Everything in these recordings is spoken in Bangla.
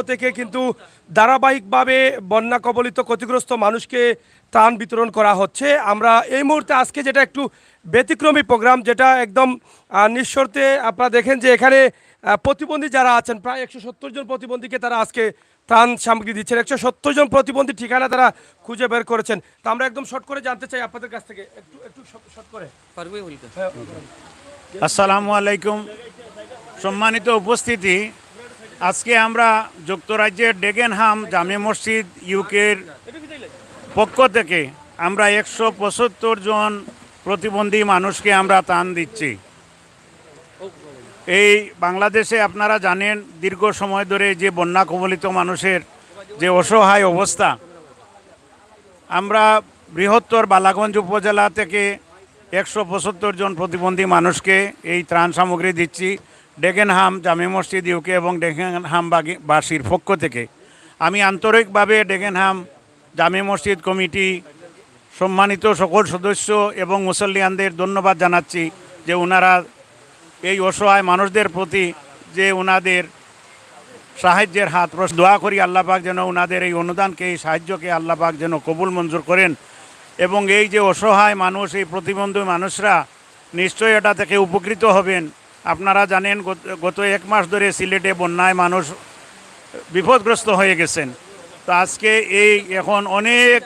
থেকে কিন্তু ধারাবাহিকভাবে বন্যা কবলিত ক্ষতিগ্রস্ত মানুষকে ত্রাণ বিতরণ করা হচ্ছে। আমরা এই মুহূর্তে আজকে যেটা একটু ব্যতিক্রমী প্রোগ্রাম, যেটা একদম নিঃশর্তে আপনারা দেখেন যে এখানে প্রতিবন্ধী যারা আছেন প্রায় 170 জন প্রতিবন্ধীকে তারা আজকে ত্রাণ সামগ্রী দিচ্ছেন। 170 জন প্রতিবন্ধী ঠিকানা তারা খুঁজে বের করেছেন। তো আমরা একদম শর্ট করে জানতে চাই আপনাদের কাছ থেকে, একটু একটু শর্ট করে। আসসালামু আলাইকুম, সম্মানিত উপস্থিতি। আজকে আমরা যুক্তরাজ্যের ডেগেনহাম জামে মসজিদ ইউকের পক্ষ থেকে আমরা 175 জন প্রতিবন্ধী মানুষকে আমরা ত্রাণ দিচ্ছি। এই বাংলাদেশে আপনারা জানেন দীর্ঘ সময় ধরে যে বন্যা কবলিত মানুষের যে অসহায় অবস্থা, আমরা বৃহত্তর বালাগঞ্জ উপজেলা থেকে 175 জন প্রতিবন্ধী মানুষকে এই ত্রাণ সামগ্রী দিচ্ছি ডেগেনহাম জামে মসজিদ ইউকে এবং ডেগেনহাম বাসীর পক্ষ থেকে। আমি আন্তরিকভাবে ডেগেনহাম জামে মসজিদ কমিটি, সম্মানিত সকল সদস্য এবং মুসল্লিয়ানদের ধন্যবাদ জানাচ্ছি যে ওনারা এই অসহায় মানুষদের প্রতি যে ওনাদের সাহায্যের হাত দোয়া করি আল্লাহ পাক যেন ওনাদের এই অনুদানকে, এই সাহায্যকে আল্লাহ পাক যেন কবুল মঞ্জুর করেন এবং এই যে অসহায় মানুষ, এই প্রতিবন্ধী মানুষরা নিশ্চয়ই এটা থেকে উপকৃত হবেন। আপনারা জানেন গত 1 মাস ধরে সিলেটে বন্যায় মানুষ বিপদগ্রস্ত হয়ে গেছেন। তো আজকে এই এখন অনেক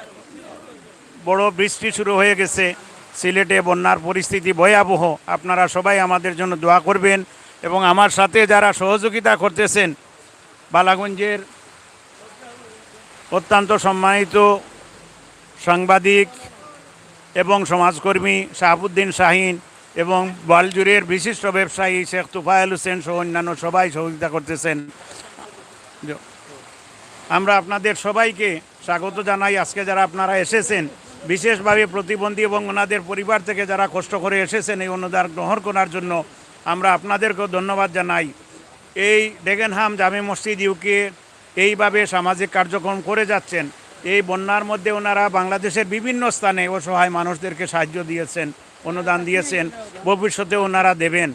বড় বৃষ্টি শুরু হয়ে গেছে, সিলেটে বন্যার পরিস্থিতি ভয়াবহ। আপনারা সবাই আমাদের জন্য দোয়া করবেন এবং আমার সাথে যারা সহযোগিতা করতেছেন, বালাগঞ্জের অত্যন্ত সম্মানিত সাংবাদিক এবং সমাজকর্মী শাহাবুদ্দিন শাহিন এবং বালজুরের বিশিষ্ট ব্যবসায়ী শেখ তুফায়েল হোসেন সহ অন্যান্য সবাই সহযোগিতা করতেছেন। আমরা আপনাদের সবাইকে স্বাগত জানাই। আজকে যারা আপনারা এসেছেন, বিশেষভাবে প্রতিবন্ধী এবং ওনাদের পরিবার থেকে যারা কষ্ট করে এসেছেন এই অনুদান গ্রহণ করার জন্য, আমরা আপনাদেরকেও ধন্যবাদ জানাই। এই ডেগেনহাম জামে মসজিদ ইউকে এইভাবে সামাজিক কার্যক্রম করে যাচ্ছেন। এই বন্যার মধ্যে ওনারা বাংলাদেশের বিভিন্ন স্থানে অসহায় মানুষদেরকে সাহায্য দিয়েছেন, অনুদান দিয়েছেন, ভবিষ্যতে ওনারা দেবেন।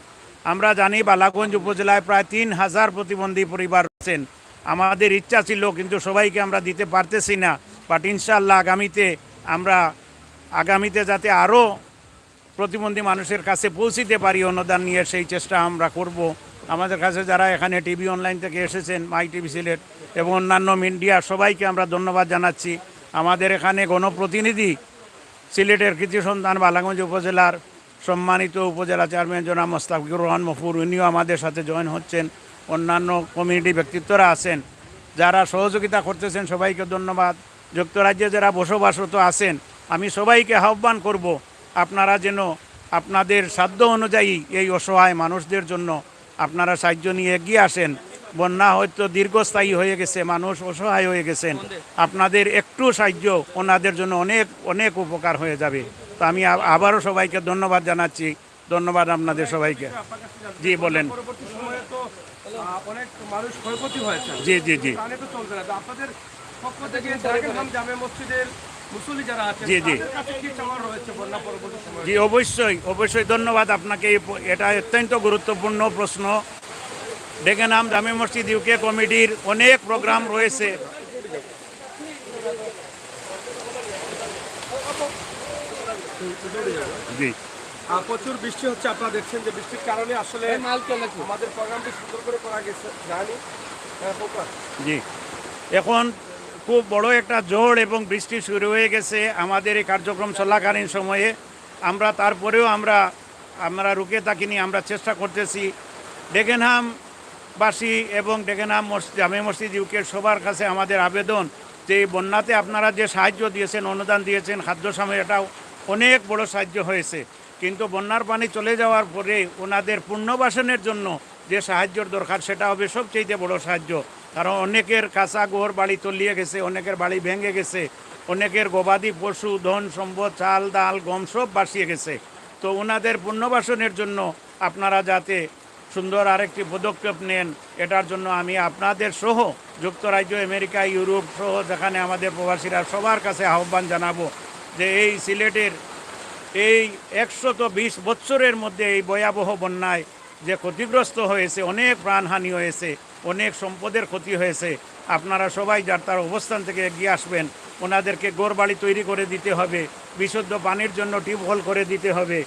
আমরা জানি বালাগঞ্জ উপজেলায় প্রায় 3000 প্রতিবন্ধী পরিবার আছেন। আমাদের ইচ্ছা ছিল কিন্তু সবাইকে আমরা দিতে পারতেছি না, বাট ইনশাআল্লাহ আগামীতে যাতে আরও প্রতিবন্ধী মানুষের কাছে পৌঁছিতে পারি অনুদান নিয়ে, সেই চেষ্টা আমরা করব। আমাদের কাছে যারা এখানে টিভি অনলাইন থেকে এসেছেন, মাই টিভি সিলেট এবং অন্যান্য মিডিয়া, সবাইকে আমরা ধন্যবাদ জানাচ্ছি। আমাদের এখানে গণপ্রতিনিধি সিলেটের কৃতি সন্তান বালাগঞ্জ উপজেলার সম্মানিত উপজেলা চেয়ারম্যান জনাব মোস্তাফিজুর রহমান মফুর, উনিও আমাদের সাথে জয়েন হচ্ছেন। অন্যান্য কমিউনিটি ব্যক্তিত্বরা আছেন যারা সহযোগিতা করতেছেন, সবাইকে ধন্যবাদ। যুক্তরাজ্যে যারা বসবাসরত আছেন, আমি সবাইকে আহ্বান করব আপনারা যেন আপনাদের সাধ্য অনুযায়ী এই অসহায় মানুষদের জন্য আপনারা সাহায্য নিয়ে এগিয়ে আসেন। বন্যা হয়তো দীর্ঘস্থায়ী হয়ে গেছে, মানুষ অসহায় হয়ে গেছেন, আপনাদের একটু সাহায্য ওনাদের জন্য অনেক অনেক উপকার হয়ে যাবে। তো আমি আবারও সবাইকে ধন্যবাদ জানাচ্ছি। ধন্যবাদ আপনাদের সবাইকে। জি বলেন। জি জি জি জি জি জি অবশ্যই অবশ্যই ধন্যবাদ আপনাকে। এটা অত্যন্ত গুরুত্বপূর্ণ প্রশ্ন। ডেগেনহাম জামে মসজিদ ইউকে কমিটির অনেক প্রোগ্রাম রয়েছে। জি, প্রচুর বৃষ্টি হচ্ছে, আপনারা দেখছেন যে বৃষ্টির কারণে আসলে আমাদের প্রোগ্রামটি সুন্দর করে করা গেছে। জি, এখন খুব বড় একটা ঝড় এবং বৃষ্টি শুরু হয়ে গেছে আমাদের এই কার্যক্রম চলাকালীন সময়ে। আমরা তারপরেও আমরা রুকে থাকিনি, আমরা চেষ্টা করতেছি। ডেগেনহামবাসী এবং ডেগেনহাম জামে মসজিদ ইউকের সবার কাছে আমাদের আবেদন যে এই বন্যাতে আপনারা যে সাহায্য দিয়েছেন, অনুদান দিয়েছেন, খাদ্য সামগ্রী, এটাও অনেক বড় সাহায্য হয়েছে। কিন্তু বন্যার পানি চলে যাওয়ার পরে ওনাদের পুনর্বাসনের জন্য যে সাহায্যের দরকার, সেটা হবে সবচেয়ে বড় সাহায্য। কারণ অনেকের কাঁচা ঘর বাড়ি তলিয়ে গেছে, অনেকের বাড়ি ভেঙে গেছে, অনেকের গবাদি পশু, ধন সম্পদ, চাল ডাল গম সব ভাসিয়ে গেছে। তো ওনাদের পুনর্বাসনের জন্য আপনারা যাতে সুন্দর আরেকটি পদক্ষেপ নেন, এটার জন্য আমি আপনাদের সহ যুক্তরাজ্য, আমেরিকা, ইউরোপ সহ যেখানে আমাদের প্রবাসীরা সবার কাছে আহ্বান জানাবো যে এই সিলেটের এই 120 বছরের মধ্যে এই ভয়াবহ বন্যায় যে ক্ষতিগ্রস্ত হয়েছে, অনেক প্রাণহানি হয়েছে, অনেক সম্পদের ক্ষতি হয়েছে। আপনারা সবাই যার তার অবস্থান থেকে এগিয়ে আসবেন। ওনাদেরকে ঘরবাড়ি তৈরি করে দিতে হবে, বিশুদ্ধ পানির জন্য টিউবওয়েল করে দিতে হবে।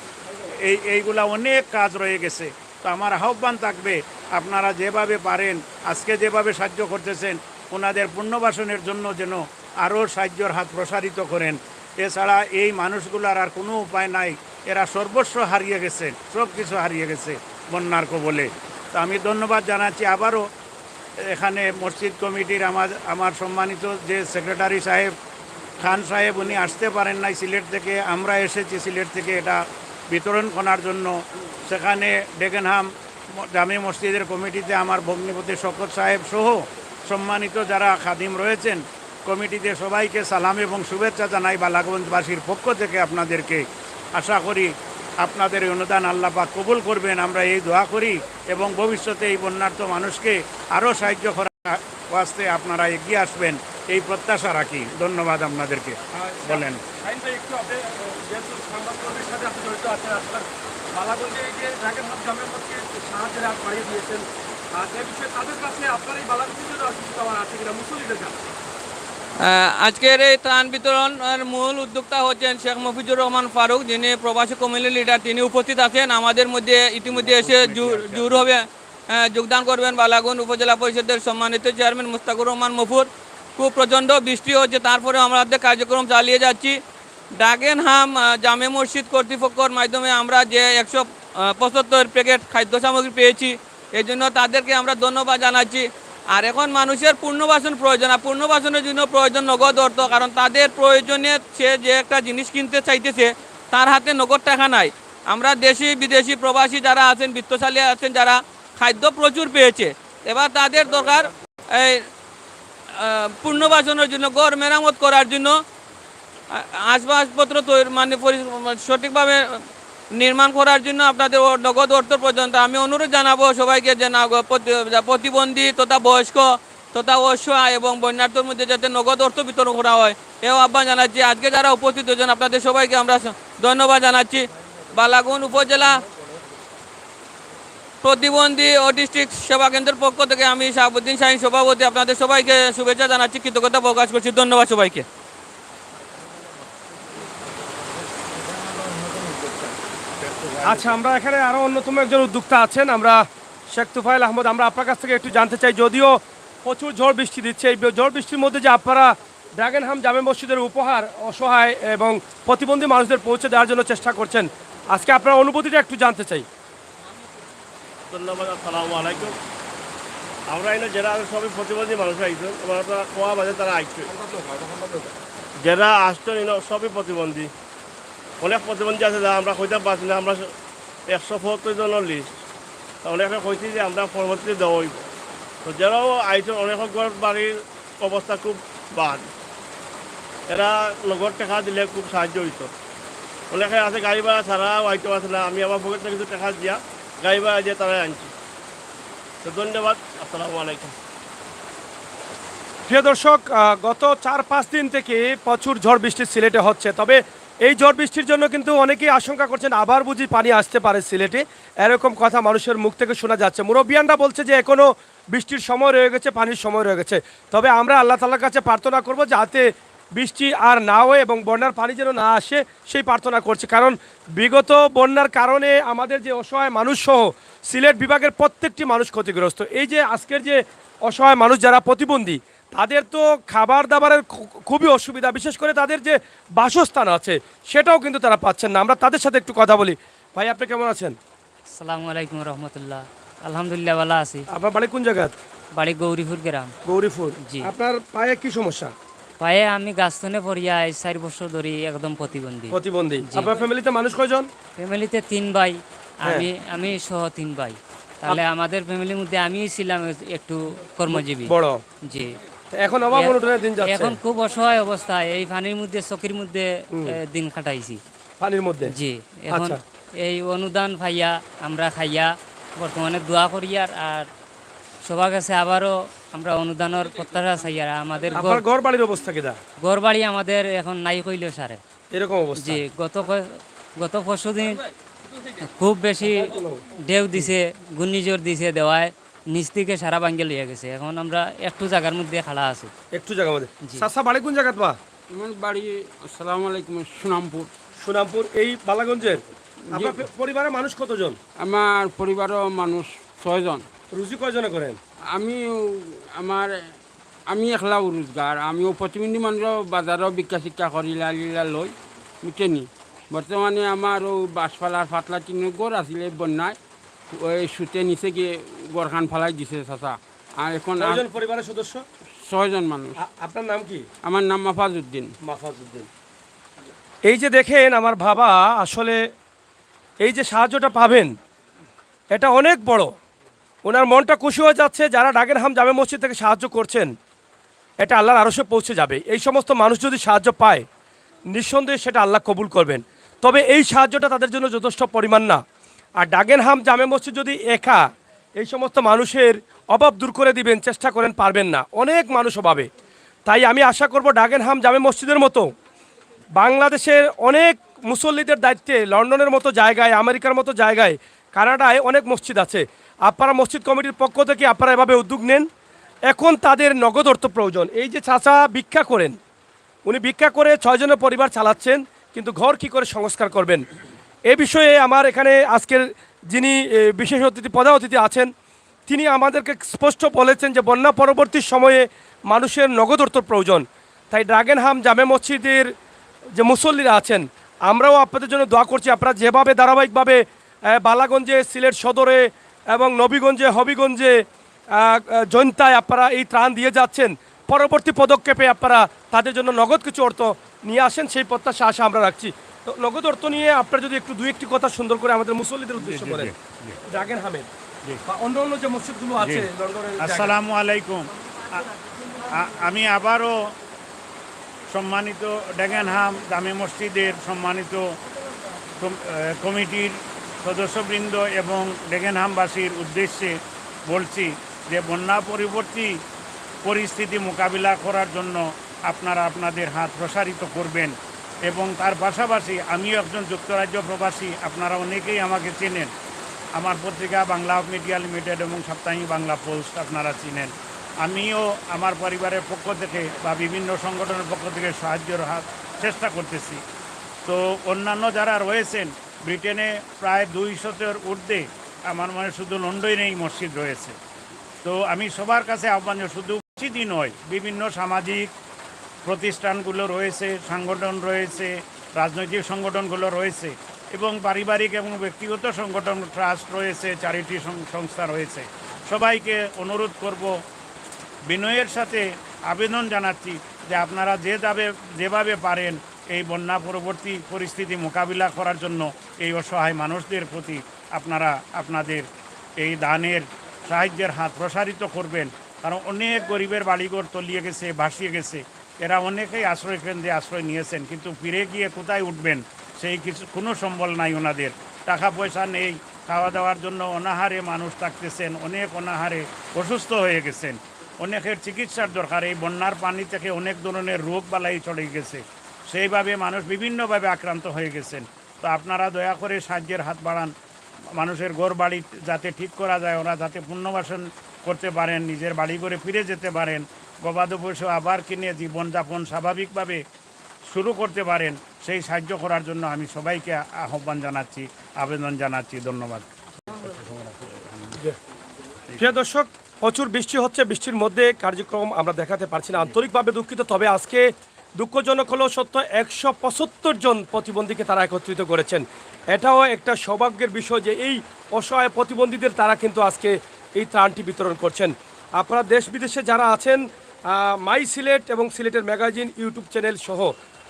এইগুলা অনেক কাজ রয়ে গেছে। তো আমার আহ্বান থাকবে, আপনারা যেভাবে পারেন আজকে যেভাবে সাহায্য করতেছেন ওনাদের পুনর্বাসনের জন্য যেন আরও সাহায্যের হাত প্রসারিত করেন। এছাড়া এই মানুষগুলার আর কোনো উপায় নাই, এরা সর্বস্ব হারিয়ে গেছে, সব কিছু হারিয়ে গেছে বন্যার কবলে। তো আমি ধন্যবাদ জানাচ্ছি আবারও এখানে মসজিদ কমিটির আমার সম্মানিত যে সেক্রেটারি সাহেব খান সাহেব, উনি আসতে পারেন নাই সিলেট থেকে, আমরা এসেছি সিলেট থেকে এটা বিতরণ করার জন্য। সেখানে ডেকেনহাম জামে মসজিদের কমিটিতে আমার ভগ্নিপতি শওকত সাহেব সহ সম্মানিত যারা খাদিম রয়েছেন কমিটিতে সবাইকে সালাম এবং শুভেচ্ছা জানাই বালাগঞ্জবাসীর পক্ষ থেকে আপনাদেরকে। আশা করি আপনাদের এই অনুদান আল্লাহ পাক কবুল করবেন, আমরা এই দোয়া করি এবং ভবিষ্যতে এই বন্যার্থ মানুষকে আরও সাহায্য করার ওয়াস্তে আপনারা এগিয়ে আসবেন এই প্রত্যাশা রাখি। ধন্যবাদ আপনাদেরকে। বলেন আজকের এই ত্রাণ বিতরণের মূল উদ্যোক্তা হচ্ছেন শেখ মফিজুর রহমান ফারুক, যিনি প্রবাসী কমিউনিটি লিডার। তিনি উপস্থিত আছেন আমাদের মধ্যে, ইতিমধ্যে এসে জুর হবে যোগদান করবেন বালাগঞ্জ উপজেলা পরিষদের সম্মানিত চেয়ারম্যান মুস্তাকুর রহমান মফুর। খুব প্রচণ্ড বৃষ্টি হচ্ছে, তারপরে আমাদের কার্যক্রম চালিয়ে যাচ্ছি। ডেকেনহাম জামে মসজিদ কর্তৃপক্ষের মাধ্যমে আমরা যে 175 প্যাকেট খাদ্য সামগ্রী পেয়েছি, এই জন্য তাদেরকে আমরা ধন্যবাদ জানাচ্ছি। আর এখন মানুষের পুনর্বাসন প্রয়োজন, আর পুনর্বাসনের জন্য প্রয়োজন নগদ অর্থ, কারণ তাদের প্রয়োজনে সে যে একটা জিনিস কিনতে চাইতেছে তার হাতে নগদ টাকা নাই। আমরা দেশি বিদেশি প্রবাসী যারা আছেন, বিত্তশালী আছেন, যারা খাদ্য প্রচুর পেয়েছে, এবার তাদের দরকার এই পুনর্বাসনের জন্য, ঘর মেরামত করার জন্য আসবাবপত্র তৈরি সঠিকভাবে নির্মাণ করার জন্য আপনাদের নগদ অর্থ পর্যন্ত। আমি অনুরোধ জানাবো সবাইকে যে প্রতিবন্ধী তথা বয়স্ক তথা অসহায় এবং বন্যার্থের মধ্যে যাতে নগদ অর্থ বিতরণ করা হয়, এও আহ্বান জানাচ্ছি। আজকে যারা উপস্থিত হয়েছেন আপনাদের সবাইকে আমরা ধন্যবাদ জানাচ্ছি। বালাগঞ্জ উপজেলা প্রতিবন্ধী অটিস্টিক সেবা কেন্দ্রের পক্ষ থেকে আমি শাহাবুদ্দিন শাহীন সভাপতি আপনাদের সবাইকে শুভেচ্ছা জানাচ্ছি, কৃতজ্ঞতা প্রকাশ করছি। ধন্যবাদ সবাইকে। আচ্ছা, আমরা এখানে আরও অন্যতম একজন উদ্যোক্তা আছেন, আমরা শেখ তুফাইল আহমদ। আমরা আপনার কাছ থেকে একটু জানতে চাই, যদিও প্রচুর ঝড় বৃষ্টি দিচ্ছে, এই ঝড় বৃষ্টির মধ্যে যে আপনারা ডেকেনহাম জামে মসজিদের উপহার অসহায় এবং প্রতিবন্ধী মানুষদের পৌঁছে দেওয়ার জন্য চেষ্টা করছেন, আজকে আপনার অনুভূতিটা একটু জানতে চাই। ধন্যবাদ। আসসালামু আলাইকুম। আমরা এনে যারা সবই প্রতিবন্ধী মানুষ আইসেন, আমরা কোয়া বাজে তারা আইসে, যারা আসছেন এনে সবই প্রতিবন্ধী। অনেক প্রতিবন্ধী আছে যা আমরা কইতে পারছি না। আমরা 175 জনের লিস্ট, অনেকে কইছি যে আমরা পরবর্তীতে দেওয়া হইব। তো যারাও আইসেন অনেক ঘর বাড়ির অবস্থা খুব বাদ, এরা নগদ টাকা দিলে খুব সাহায্য হইত। অনেকে আছে গাড়ি ভাড়া ছাড়াও আইতে পারছে না, আমি আমার পকেট থেকে কিছু টাকা দিয়া গাড়ি ভাড়া দিয়ে তারাই আনছি। তো ধন্যবাদ। আসসালামু আলাইকুম। প্রিয় দর্শক, গত 4-5 দিন থেকে প্রচুর ঝড় বৃষ্টি সিলেটে হচ্ছে, তবে এই ঝড় বৃষ্টির জন্য কিন্তু অনেকেই আশঙ্কা করছেন আবার বুঝি পানি আসতে পারে সিলেটে, এরকম কথা মানুষের মুখ থেকে শোনা যাচ্ছে। মুরব্বিয়ানরা বলছে যে এখনও বৃষ্টির সময় রয়ে গেছে, পানির সময় রয়ে গেছে। তবে আমরা আল্লাহ তাআলার কাছে প্রার্থনা করব যাতে বৃষ্টি আর না হয় এবং বন্যার পানি যেন না আসে, সেই প্রার্থনা করছি। কারণ বিগত বন্যার কারণে আমাদের যে অসহায় মানুষ সহ সিলেট বিভাগের প্রত্যেকটি মানুষ ক্ষতিগ্রস্ত। এই যে আজকের যে অসহায় মানুষ যারা প্রতিবন্ধী, তাদের তো খাবার দাবারের খুবই অসুবিধা, বিশেষ করে তাদের যে বাসস্থান আছে সেটাও কিন্তু তারা পাচ্ছেন না। আমরা তাদের সাথে একটু কথা বলি। ভাই, আপনি কেমন আছেন? আসসালামু আলাইকুম রহমতুল্লাহ। আলহামদুলিল্লাহ ভালো আছি। আপনার বাড়ি কোন জায়গা? বাড়ি গৌরীপুর গ্রাম। গৌরীপুর। জি। আপনার পায়ে কি সমস্যা? পায়ে আমি গাছতনে পড়িয়া 4 বছর ধরে একদম প্রতিবন্ধী। প্রতিবন্ধী। জি। আপনার ফ্যামিলিতে মানুষ কয়জন? ফ্যামিলিতে 3 ভাই, হ্যাঁ। আমি সহ 3 ভাই। তাহলে আমাদের ফ্যামিলির মধ্যে আমিই ছিলাম একটু কর্মজীবী। বড়। জি। এখন অভাব অনটনের দিন যাচ্ছে। এখন খুব অসহায় অবস্থা, এই পানির মধ্যে চকির মধ্যে দিন কাটাইছি। পানির মধ্যে। জি। এখন আচ্ছা। এই অনুদান পাইয়া আমরা খাইয়া বর্তমানে দোয়া করি আর সবার কাছে আবারও আমরা অনুদানের প্রত্যাশা চাই। আর আমাদের আপনার ঘর বাড়ির অবস্থা কিটা? ঘর বাড়ি আমাদের এখন নাই কইলেও সারে এরকম অবস্থা। জি। গত পরশু দিন খুব বেশি ঢেউ দিছে, ঘূর্ণিঝড় দিছে, দেওয়ায় নিচ থেকে সারা ভাঙ্গে লিয়ে গেছে। এখন আমরা একটু জায়গার মধ্যে খাড়া আছি। একটু জায়গা মধ্যে চাচা বাড়ি কোন জায়গাত বা? আমার বাড়ি আসসালামু আলাইকুম সুনামপুর। সুনামপুর এই বালাগঞ্জের। আপনার পরিবারের মানুষ কতজন? আমার পরিবারও মানুষ 6 জন। রুজি কয়জনে করেন? আমি একলা রোজগার, আমিও প্রতিবন্ধী মানুষও বাজারও বিক্রা শিক্ষা করি লালিলা লই মিটেনি। বর্তমানে আমার ও বাঁশপালার পাতলা টিনের গড় আসলে বন্যায় ওই সুতে নিচে গিয়ে গড়খান ফালাই দিছে চাচা। আর এখন কয়জন পরিবারের সদস্য? 6 জন মানুষ। আপনার নাম কি? আমার নাম মাফাজউদ্দিন। মাফাজউদ্দিন। এই যে দেখেন আমার বাবা, আসলে এই যে সাহায্যটা পাবেন এটা অনেক বড়। ওনার মনটা খুশি হয়ে যাচ্ছে, যারা ডাগেরহাম জামে মসজিদ থেকে সাহায্য করছেন এটা আল্লাহর আরশে পৌঁছে যাবে। এই সমস্ত মানুষ যদি সাহায্য পায় নিঃসন্দেহে সেটা আল্লাহ কবুল করবেন। তবে এই সাহায্যটা তাদের জন্য যথেষ্ট পরিমাণ না। আর ডাগেরহাম জামে মসজিদ যদি একা এই সমস্ত মানুষের অভাব দূর করে দিবেন চেষ্টা করেন, পারবেন না, অনেক মানুষ অভাবে। তাই আমি আশা করব ডাগেরহাম জামে মসজিদের মতো বাংলাদেশের অনেক মুসল্লিদের দায়িত্বে লন্ডনের মতো জায়গায়, আমেরিকার মতো জায়গায়, কানাডায় অনেক মসজিদ আছে। আপনারা মসজিদ কমিটির পক্ষ থেকে আপনারা এভাবে উদ্যোগ নেন। এখন তাদের নগদ অর্থ প্রয়োজন। এই যে চাচা ভিক্ষা করেন, উনি ভিক্ষা করে 6 জনের পরিবার চালাচ্ছেন, কিন্তু ঘর কি করে সংস্কার করবেন এ বিষয়ে আমার এখানে আজকের যিনি বিশেষ অতিথি প্রধান অতিথি আছেন তিনি আমাদেরকে স্পষ্ট বলেছেন যে বন্যা পরবর্তী সময়ে মানুষের নগদ অর্থ প্রয়োজন। তাই ডাগেরহাম জামে মসজিদের যে মুসল্লিরা আছেন আমরাও আপনাদের জন্য দোয়া করছি। আপনারা যেভাবে ধারাবাহিকভাবে বালাগঞ্জে, সিলেট সদরে এবং নবীগঞ্জে, হবিগঞ্জে, জৈন্তায় আপনারা এই ত্রাণ দিয়ে যাচ্ছেন, পরবর্তী পদক্ষেপে আপনারা তাদের জন্য নগদ কিছু অর্থ নিয়ে আসেন, সেই প্রত্যাশা আশা আমরা রাখছি। তো নগদ অর্থ নিয়ে আপনারা যদি একটু 2-1টি কথা সুন্দর করে আমাদের মুসল্লিদের উদ্দেশ্য করেন ডাগেরহামের বা অন্য অন্য যে মসজিদগুলো আছে লন্ডনের। আসসালামু আলাইকুম। আমি আবারও সম্মানিত ডেগেনহাম জামে মসজিদের সম্মানিত কমিটির সদস্যবৃন্দ এবং ডেগেনহামবাসীর উদ্দেশ্যে বলছি যে বন্যা পরবর্তী পরিস্থিতি মোকাবিলা করার জন্য আপনারা আপনাদের হাত প্রসারিত করবেন। এবং তার পাশাপাশি আমিও একজন যুক্তরাজ্য প্রবাসী, আপনারা অনেকেই আমাকে চেনেন। আমার পত্রিকা বাংলা মিডিয়া লিমিটেড এবং সাপ্তাহিক বাংলা পোস্ট আপনারা চিনেন। আমিও আমার পরিবারের পক্ষ থেকে বা বিভিন্ন সংগঠনের পক্ষ থেকে সাহায্যের হাত চেষ্টা করতেছি। তো অন্যান্য যারা রয়েছেন ব্রিটেনে প্রায় 200-এর ঊর্ধ্বে, আমার মনে শুধু লন্ডনেই মসজিদ রয়েছে। তো আমি সবার কাছে আহ্বান, শুধু মসজিদই নয়, বিভিন্ন সামাজিক প্রতিষ্ঠানগুলো রয়েছে, সংগঠন রয়েছে, রাজনৈতিক সংগঠনগুলো রয়েছে এবং পারিবারিক এবং ব্যক্তিগত সংগঠন, ট্রাস্ট রয়েছে, চ্যারিটি সংস্থা রয়েছে। সবাইকে অনুরোধ করব, বিনয়ের সাথে আবেদন জানাচ্ছি যে আপনারা যেভাবে পারেন এই বন্যা পরবর্তী পরিস্থিতি মোকাবিলা করার জন্য এই অসহায় মানুষদের প্রতি আপনারা আপনাদের এই দানের সাহায্যের হাত প্রসারিত করবেন। কারণ অনেক গরিবের বাড়িঘর তলিয়ে গেছে, ভাসিয়ে গেছে। এরা অনেকেই আশ্রয় কেন্দ্রে আশ্রয় নিয়েছেন, কিন্তু ফিরে গিয়ে কোথায় উঠবেন সেই কোনো সম্বল নাই ওনাদের। টাকা পয়সা নেই, খাওয়া দাওয়ার জন্য অনাহারে মানুষ থাকতেছেন, অনেক অনাহারে অসুস্থ হয়ে গেছেন, অনেকের চিকিৎসার দরকার। এই বন্যার পানি থেকে অনেক ধরনের রোগ বালাই চলে গেছে, সেইভাবে মানুষ বিভিন্নভাবে আক্রান্ত হয়ে গেছেন। তো আপনারা দয়া করে সাহায্যের হাত বাড়ান, মানুষের ঘর বাড়ি যাতে ঠিক করা যায়, ওরা যাতে পুনর্বাসন করতে পারেন, নিজের বাড়ি করে ফিরে যেতে পারেন, গবাদি পশু আবার কিনে জীবনযাপন স্বাভাবিকভাবে শুরু করতে পারেন, সেই সাহায্য করার জন্য আমি সবাইকে আহ্বান জানাচ্ছি, আবেদন জানাচ্ছি। ধন্যবাদ। প্রিয় দর্শক, প্রচুর বৃষ্টি হচ্ছে, বৃষ্টির মধ্যে কার্যক্রম আমরা দেখাতে পারছি না, আন্তরিকভাবে দুঃখিত। তবে আজকে দুঃখজনক হলেও সত্য, 175 জন প্রতিবন্ধীকে তারা একত্রিত করেছেন। এটাও একটা সৌভাগ্যের বিষয় যে এই অসহায় প্রতিবন্ধীদের তারা কিন্তু আজকে এই ত্রাণটি বিতরণ করছেন। আপনারা দেশ বিদেশে যারা আছেন, মাই সিলেট এবং সিলেটের ম্যাগাজিন ইউটিউব চ্যানেল সহ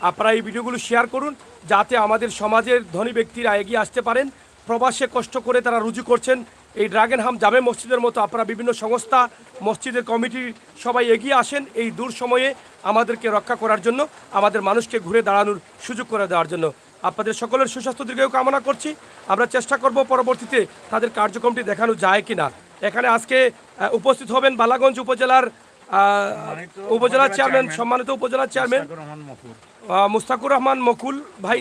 আপনারা এই ভিডিওগুলো শেয়ার করুন, যাতে আমাদের সমাজের ধনী ব্যক্তিরা এগিয়ে আসতে পারেন। প্রবাসে কষ্ট করে তারা রুজি করছেন। এই ডাগেরহাম জামে মসজিদের মতো আপনারা বিভিন্ন সংস্থা, মসজিদের কমিটি সবাই এগিয়ে আসেন এই দূর সময়ে আমাদেরকে রক্ষা করার জন্য, আমাদের মানুষকে ঘুরে দাঁড়ানোর সুযোগ করে দেওয়ার জন্য। আপনাদের সকলের সুস্বাস্থ্য দীর্ঘায়ু কামনা করছি। আমরা চেষ্টা করব পরবর্তীতে তাদের কার্যক্রমটি দেখানো যায় কিনা। এখানে আজকে উপস্থিত হবেন বালাগঞ্জ উপজেলার চেয়ারম্যান, সম্মানিত উপজেলা চেয়ারম্যান মুস্তাকুর রহমান মকুল ভাই,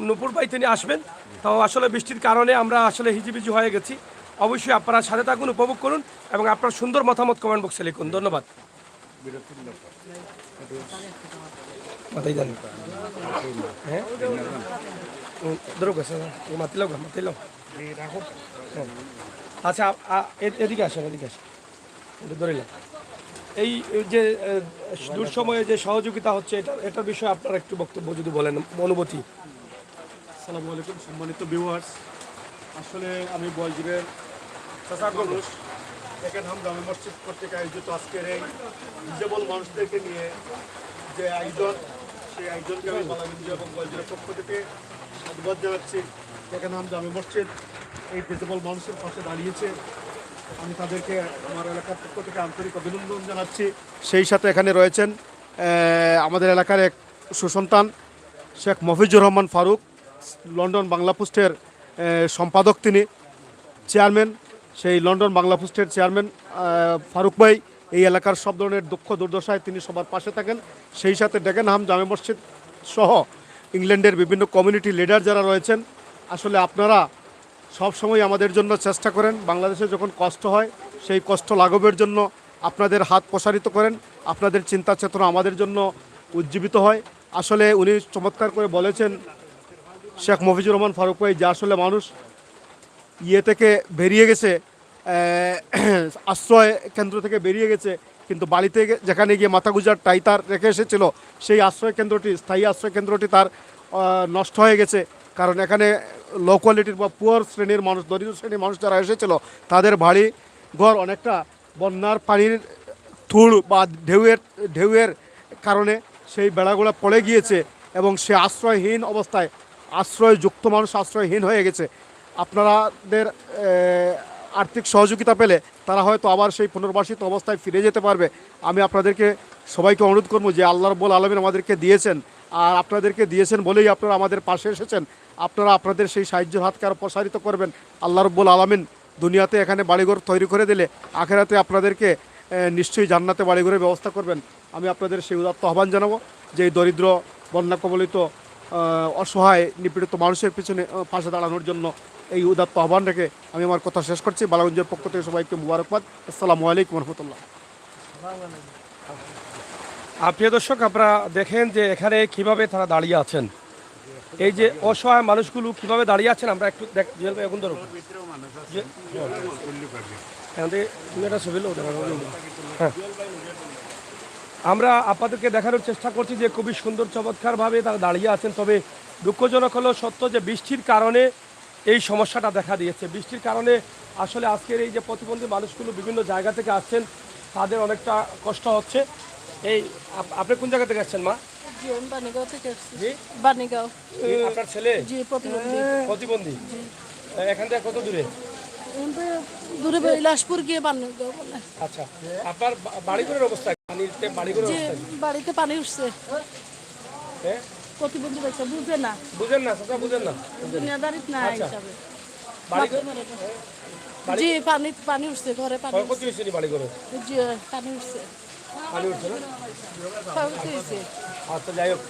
নুপুর ভাই, তিনি আসবেন। তো আসলে বৃষ্টির কারণে আমরা আসলে হিজিবিজি হয়ে গেছি। অবশ্যই আপনারা সাথে থাকুন, উপভোগ করুন এবং আপনার সুন্দর মতামত কমেন্ট বক্সে লিখুন। ধন্যবাদ। মাথায় দেন। হ্যাঁ ধরো গেছে মাতিলাম মাতিলাম। আচ্ছা এদিকে আসেন, এদিকে আসেন, ধরিলাম। এই যে দুঃসময়ে যে সহযোগিতা হচ্ছে এটার বিষয়ে আপনারা একটু বক্তব্য যদি বলেন, অনুভূতি। আসসালামু আলাইকুম সম্মানিত ভিউয়ার্স, আসলে আমি বলজিবের মানুষ একেনহাম জামে মসজিদ কর্তৃক আয়োজিত আজকের এই ডিজেবল মানুষদেরকে নিয়ে যে আয়োজন, সেই আয়োজনকে আমি বালাগঞ্জ এবং বলজিবের পক্ষ থেকে সাধুবাদ জানাচ্ছি। একেনহাম জামে মসজিদ এই ডিজেবল মানুষের পাশে দাঁড়িয়েছে, আমি তাদেরকে আমার এলাকার পক্ষ থেকে আন্তরিক অভিনন্দন জানাচ্ছি। সেই সাথে এখানে রয়েছেন আমাদের এলাকার এক সুসন্তান শেখ মফিজুর রহমান ফারুক, লন্ডন বাংলা পোস্টের সম্পাদক, তিনি চেয়ারম্যান, সেই লন্ডন বাংলা পোস্টের চেয়ারম্যান ফারুক ভাই এই এলাকার সব ধরনের দুঃখ দুর্দশায় তিনি সবার পাশে থাকেন। সেই সাথে ডেকেনহাম জামে মসজিদ সহ ইংল্যান্ডের বিভিন্ন কমিউনিটি লিডার যারা রয়েছেন, আসলে আপনারা সব সময় আমাদের জন্য চেষ্টা করেন। বাংলাদেশে যখন কষ্ট হয় সেই কষ্ট লাঘবের জন্য আপনাদের হাত প্রসারিত করেন, আপনাদের চিন্তা চেতনা আমাদের জন্য উজ্জীবিত হয়। আসলে উনি চমৎকার করে বলেছেন শেখ মফিজুর রহমান ফারুক ভাই, যে আসলে মানুষ থেকে বেরিয়ে গেছে, আশ্রয় কেন্দ্র থেকে বেরিয়ে গেছে, কিন্তু বাড়িতে যেখানে গিয়ে মাথা গুজার টাই তার রেখে এসেছিল সেই আশ্রয় কেন্দ্রটি, স্থায়ী আশ্রয় কেন্দ্রটি তার নষ্ট হয়ে গেছে। কারণ এখানে লো কোয়ালিটির বা পুয়ার শ্রেণীর মানুষ, দরিদ্র শ্রেণীর মানুষ যারা এসেছিল তাদের বাড়ি ঘর অনেকটা বন্যার পানির থুড় বা ঢেউয়ের কারণে সেই বেড়াগুলো পড়ে গিয়েছে এবং সে আশ্রয়হীন অবস্থায়, আশ্রয়যুক্ত মানুষ আশ্রয়হীন হয়ে গেছে। আপনাদের আর্থিক সহযোগিতা পেলে তারা হয়তো আবার সেই পুনর্বাসিত অবস্থায় ফিরে যেতে পারবে। আমি আপনাদেরকে সবাইকে অনুরোধ করবো যে আল্লাহ রাব্বুল আলামিন আমাদেরকে দিয়েছেন, আর আপনাদেরকে দিয়েছেন বলেই আপনারা আমাদের পাশে এসেছেন। আপনারা আপনাদের সেই সাহায্যের হাতকে আরও প্রসারিত করবেন। আল্লাহ রাব্বুল আলামিন দুনিয়াতে এখানে বাড়িঘর তৈরি করে দিলে আখেরাতে আপনাদেরকে নিশ্চয়ই জান্নাতে বাড়িঘরের ব্যবস্থা করবেন। আমি আপনাদের সেই উদাত্ত আহ্বান জানাবো যে এই দরিদ্র, বন্যা কবলিত, অসহায়, নিপীড়িত মানুষের পিছনে পাশে দাঁড়ানোর জন্য এই উদাত্ত আহ্বান রেখে আমি আমার কথা শেষ করছি। বালাগঞ্জের পক্ষ থেকে সবাইকে মুবারকবাদ। আসসালামু আলাইকুম রহমতুল্লাহ। প্রিয় দর্শক, আপনারা দেখেন যে এখানে কিভাবে তারা দাঁড়িয়ে আছেন, এই যে অসহায় মানুষগুলো কিভাবে দাঁড়িয়ে আছেন আমরা একটু এখন ধরো হ্যাঁ, আমরা আপনাদেরকে দেখানোর চেষ্টা করছি যে খুবই সুন্দর চমৎকারভাবে তারা দাঁড়িয়ে আছেন। তবে দুঃখজনক হলো সত্য যে বৃষ্টির কারণে এই সমস্যাটা দেখা দিয়েছে। বৃষ্টির কারণে আসলে আজকের এই যে প্রতিবন্ধী মানুষগুলো বিভিন্ন জায়গা থেকে আসছেন, তাদের অনেকটা কষ্ট হচ্ছে। এই আপনি কোন জায়গা থেকে আসছেন মা? জি, আমি বাণীগাঁও থেকে আসছি। জি, বাণীগাঁও। আপনার ছেলে জি, প্রতিবন্ধী। প্রতিবন্ধী? এখান থেকে কত দূরে? দূরে ইলাসপুর গিয়ে বাণীগাঁও বলে। আচ্ছা, আপনার বাড়িঘরের অবস্থা, বাড়িঘরের জি, অবস্থা বাড়িতে পানি উঠছে। হ্যাঁ, প্রতিবন্ধী বাচ্চা বুঝে না, বুঝেন না চাচা, বুঝেন না দুনিয়াদারিত না আচ্ছা। হিসাবে। বাড়িঘর জি, পানি উঠছে, ঘরে পানি ক্ষয়ক্ষতি হয়েছে নি বাড়িঘরে? জি, পানি উঠছে, পানি উঠছে না? ক্ষয়ক্ষতি হয়েছে। আচ্ছা, যাই হোক।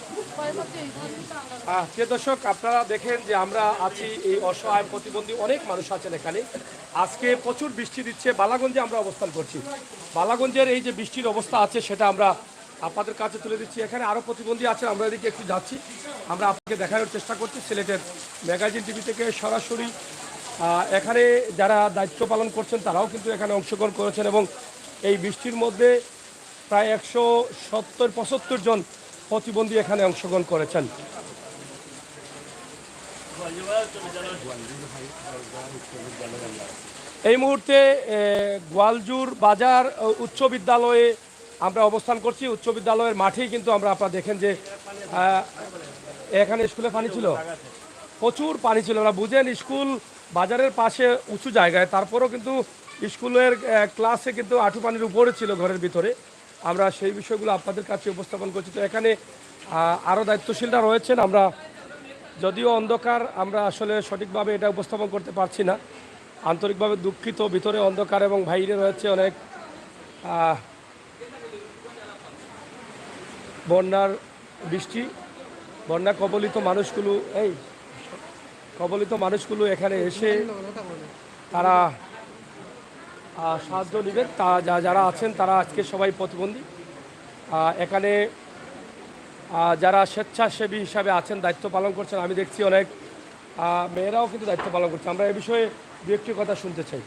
প্রিয় দর্শক, আপনারা দেখেন যে আমরা আছি এই অসহায় প্রতিবন্ধী অনেক মানুষ আছেন এখানে। আজকে প্রচুর বৃষ্টি দিচ্ছে। বালাগঞ্জে আমরা অবস্থান করছি। বালাগঞ্জের এই যে বৃষ্টির অবস্থা আছে সেটা আমরা আপনাদের কাছে তুলে দিচ্ছি। এখানে আরও প্রতিবন্ধী আছেন, আমরা এদিকে একটু যাচ্ছি, আমরা আপনাকে দেখানোর চেষ্টা করছি। সিলেটের ম্যাগাজিন টিভি থেকে সরাসরি এখানে যারা দায়িত্ব পালন করছেন তারাও কিন্তু এখানে অংশগ্রহণ করেছেন এবং এই বৃষ্টির মধ্যে প্রায় 170-75 জন প্রতিবন্ধী এখানে অংশগ্রহণ করেছেন। এই মুহূর্তে গোয়ালজুর বাজার উচ্চ বিদ্যালয়ে আমরা অবস্থান করছি। উচ্চ বিদ্যালয়ের মাঠেই কিন্তু আপনারা দেখেন যে এখানে স্কুলে পানি ছিল, প্রচুর পানি ছিল। আমরা বুঝেন স্কুল বাজারের পাশে উঁচু জায়গায়, তারপরেও কিন্তু স্কুলের ক্লাসে কিন্তু আঁঠু পানির উপরে ছিল ঘরের ভিতরে। আমরা সেই বিষয়গুলো আপনাদের কাছে উপস্থাপন করছি। তো এখানে আরও দায়িত্বশীলরা রয়েছেন। আমরা যদিও অন্ধকার, আমরা আসলে সঠিকভাবে এটা উপস্থাপন করতে পারছি না, আন্তরিকভাবে দুঃখিত। ভিতরে অন্ধকার এবং বাইরে রয়েছে অনেক বন্যার বৃষ্টি। বন্যা কবলিত মানুষগুলো এখানে এসে তারা সাহায্য নেবেন। যারা আছেন তারা আজকে সবাই প্রতিবন্ধী। এখানে যারা স্বেচ্ছাসেবী হিসাবে আছেন, দায়িত্ব পালন করছেন, আমি দেখছি অনেক মেয়েরাও কিন্তু দায়িত্ব পালন করছে। আমরা এ বিষয়ে দু একটি কথা শুনতে চাই।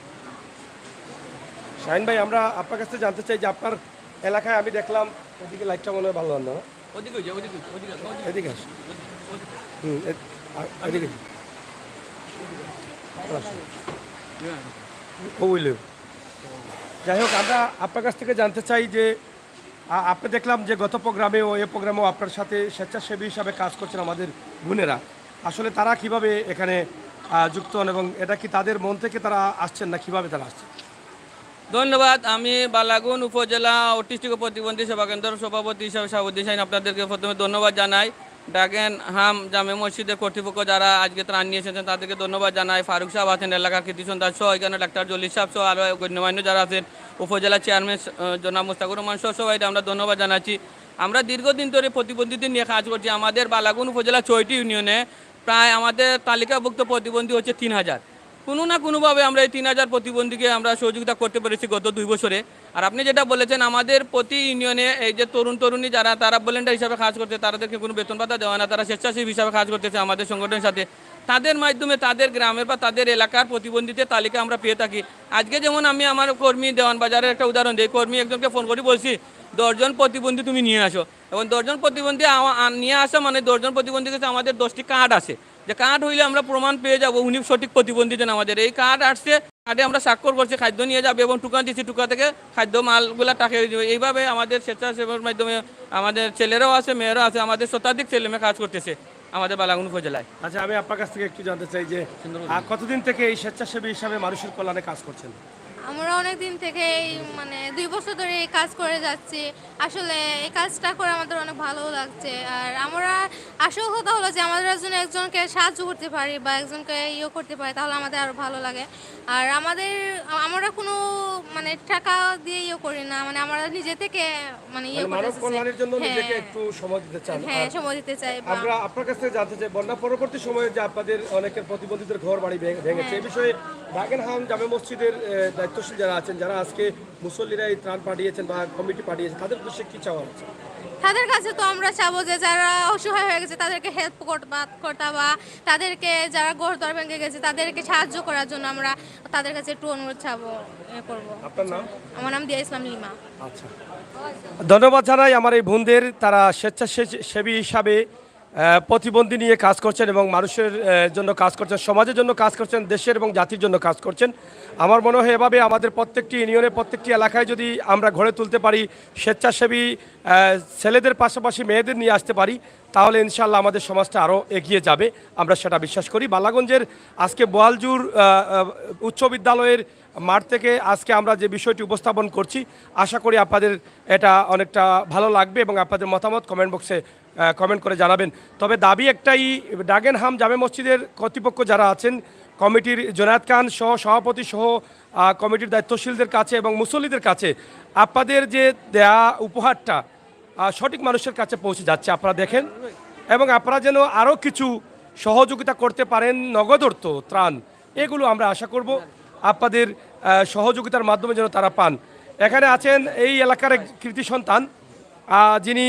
শাহিন ভাই, আমরা আপনার কাছ থেকে জানতে চাই যে আপনার এলাকায় আমি দেখলাম, এদিকে লাইটটা মনে হয় ভালো না, এদিকে আসুন। এদিকে যাই হোক, আমরা আপনার কাছ থেকে জানতে চাই যে আপনি দেখলাম যে গত প্রোগ্রামেও এ প্রোগ্রামেও আপনার সাথে স্বেচ্ছাসেবী হিসাবে কাজ করছেন আমাদের বোনেরা। আসলে তারা কিভাবে এখানে যুক্ত হন এবং এটা কি তাদের মন থেকে তারা আসছেন না কিভাবে তারা আসছেন? ধন্যবাদ। আমি বালাগুন উপজেলা অটিস্টিক ও প্রতিবন্ধী সেবা কেন্দ্রের সভাপতি হিসাবে শাহাবুদ্দিন শাহিন আপনাদেরকে প্রথমে ধন্যবাদ জানাই। ডাগেন হাম জামে মসজিদের কর্তৃপক্ষ যারা আজকে ত্রাণ নিয়ে এসেছেন তাদেরকে ধন্যবাদ জানাই। ফারুক সাহেব আছেন, এলাকার কৃতি সন্তান সহ, এখানে ডাক্তার জলিল সাহেব সহ আরও গণ্যমান্য যারা আছেন, উপজেলা চেয়ারম্যান জনাব মুস্তাকুর রহমান সহ সবাইকে আমরা ধন্যবাদ জানাচ্ছি। আমরা দীর্ঘদিন ধরে প্রতিবন্ধীদের নিয়ে কাজ করছি। আমাদের বালাগুন উপজেলা 6টি ইউনিয়নে প্রায় আমাদের তালিকাভুক্ত প্রতিবন্ধী হচ্ছে 3000। কোনো না কোনোভাবে আমরা এই 3000 প্রতিবন্ধীকে আমরা সহযোগিতা করতে পেরেছি গত 2 বছরে। আর আপনি যেটা বলেছেন, আমাদের প্রতি ইউনিয়নে এই যে তরুণী যারা তারা ভলেন্টিয়ার হিসাবে কাজ করছে, তাদেরকে কোনো বেতন ভাতা দেওয়া না, তারা স্বেচ্ছাসেবী হিসাবে কাজ করতেছে আমাদের সংগঠনের সাথে। তাদের মাধ্যমে তাদের গ্রামের বা তাদের এলাকার প্রতিবন্ধীদের তালিকা আমরা পেয়ে থাকি। আজকে যেমন আমি আমার কর্মী দেওয়ান বাজারের একটা উদাহরণ দিই। কর্মী একজনকে ফোন করে বলছি 10 জন প্রতিবন্ধী তুমি নিয়ে আসো, এবং 10 জন প্রতিবন্ধী নিয়ে আসা মানে 10 জন প্রতিবন্ধীর কাছে আমাদের 10টি কার্ড আছে, যে কার্ড হইলে আমরা প্রমাণ পেয়ে যাব উনি সঠিক প্রতিবন্ধী দেন। আমাদের এই কার্ড আসছে, কার্ডে আমরা স্বাক্ষর করছি, খাদ্য নিয়ে যাবে এবং টুকা দিচ্ছি, টুকা থেকে খাদ্য মালগুলা টাকা দেবে। এইভাবে আমাদের স্বেচ্ছাসেবার মাধ্যমে আমাদের ছেলেরাও আছে, মেয়েরাও আছে, আমাদের শতাধিক ছেলেমেয়ে কাজ করতেছে আমাদের বালাগুন উপজেলায়। আচ্ছা, আমি আপনার কাছ থেকে একটু জানতে চাই যে কতদিন থেকে এই স্বেচ্ছাসেবী হিসাবে মানুষের কল্যাণে কাজ করছেন? আমরা অনেক দিন থেকে মানে 2 বছর ধরে এই কাজ করে যাচ্ছি। আসলে এই কাজটা করে আমাদের অনেক ভালো লাগছে। আর আমরা আসল কথা হলো যে আমাদের একজনকে সাহায্য করতে পারি বা একজনকে করতে পারি, তাহলে আমাদের আরো ভালো লাগে। আর আমরা কোনো মানে টাকা দিয়ে করি না, মানে আমরা নিজে থেকে মানে মানব কল্যাণের জন্য নিজেকে একটু সময় দিতে চান। হ্যাঁ, সময় দিতে চাই। আমরা আপনার কাছ থেকে জানতে চাই, বন্যা পরবর্তী সময়ে যে আপনাদের অনেকের প্রতিবন্ধীদের ঘর বাড়ি ভেঙেছে, এই বিষয়ে ডাগেনহাম জামে মসজিদের দায়িত্বশীল যারা আছেন, যারা আজকে মুসল্লিরা এই ত্রাণ পাঠিয়েছেন বা কমিটি পাঠিয়েছেন, তাদের উদ্দেশ্যে কি চাওয়া হচ্ছে? তাদের কাছে তো আমরা চাবো যে যারা অসহায় হয়ে গেছে তাদেরকে হেল্প করতে বা তাদেরকে যারা ঘরদর ভেঙে গেছে তাদেরকে সাহায্য করার জন্য আমরা তাদের কাছে একটু অনুরোধ চাবো, করবো। আপনার নাম? আমার নাম দিয়া ইসলাম লিমা। আচ্ছা, ধন্যবাদ জানাই আমার এই বোনদের। তারা স্বেচ্ছাসেবী হিসাবে প্রতিবন্ধী নিয়ে কাজ করছেন এবং মানুষের জন্য কাজ করছেন, সমাজের জন্য কাজ করছেন, দেশের এবং জাতির জন্য কাজ করছেন। আমার মনে হয় এভাবে আমাদের প্রত্যেকটি ইউনিয়নে, প্রত্যেকটি এলাকায় যদি আমরা গড়ে তুলতে পারি, স্বেচ্ছাসেবী ছেলেদের পাশাপাশি মেয়েদের নিয়ে আসতে পারি, তাহলে ইনশাআল্লাহ আমাদের সমাজটা আরও এগিয়ে যাবে, আমরা সেটা বিশ্বাস করি। বালাগঞ্জের আজকে বোয়ালজুর উচ্চ বিদ্যালয়ের মাঠ থেকে আজকে আমরা যে বিষয়টি উপস্থাপন করছি, আশা করি আপনাদের এটা অনেকটা ভালো লাগবে এবং আপনাদের মতামত কমেন্ট বক্সে কমেন্ট করে জানাবেন। তবে দাবি একটাই, ডাগেনহাম জামে মসজিদের কর্তৃপক্ষ যারা আছেন, কমিটির জোনায়েদ খান সহ সভাপতি সহ কমিটির দায়িত্বশীলদের কাছে এবং মুসল্লিদের কাছে আপনাদের যে দেয়া উপহারটা সঠিক মানুষের কাছে পৌঁছে যাচ্ছে, আপনারা দেখেন, এবং আপনারা যেন আরও কিছু সহযোগিতা করতে পারেন, নগদ অর্থ, ত্রাণ, এগুলো আমরা আশা করব আপনাদের সহযোগিতার মাধ্যমে যেন তারা পান। এখানে আছেন এই এলাকার এক কৃতি সন্তান, যিনি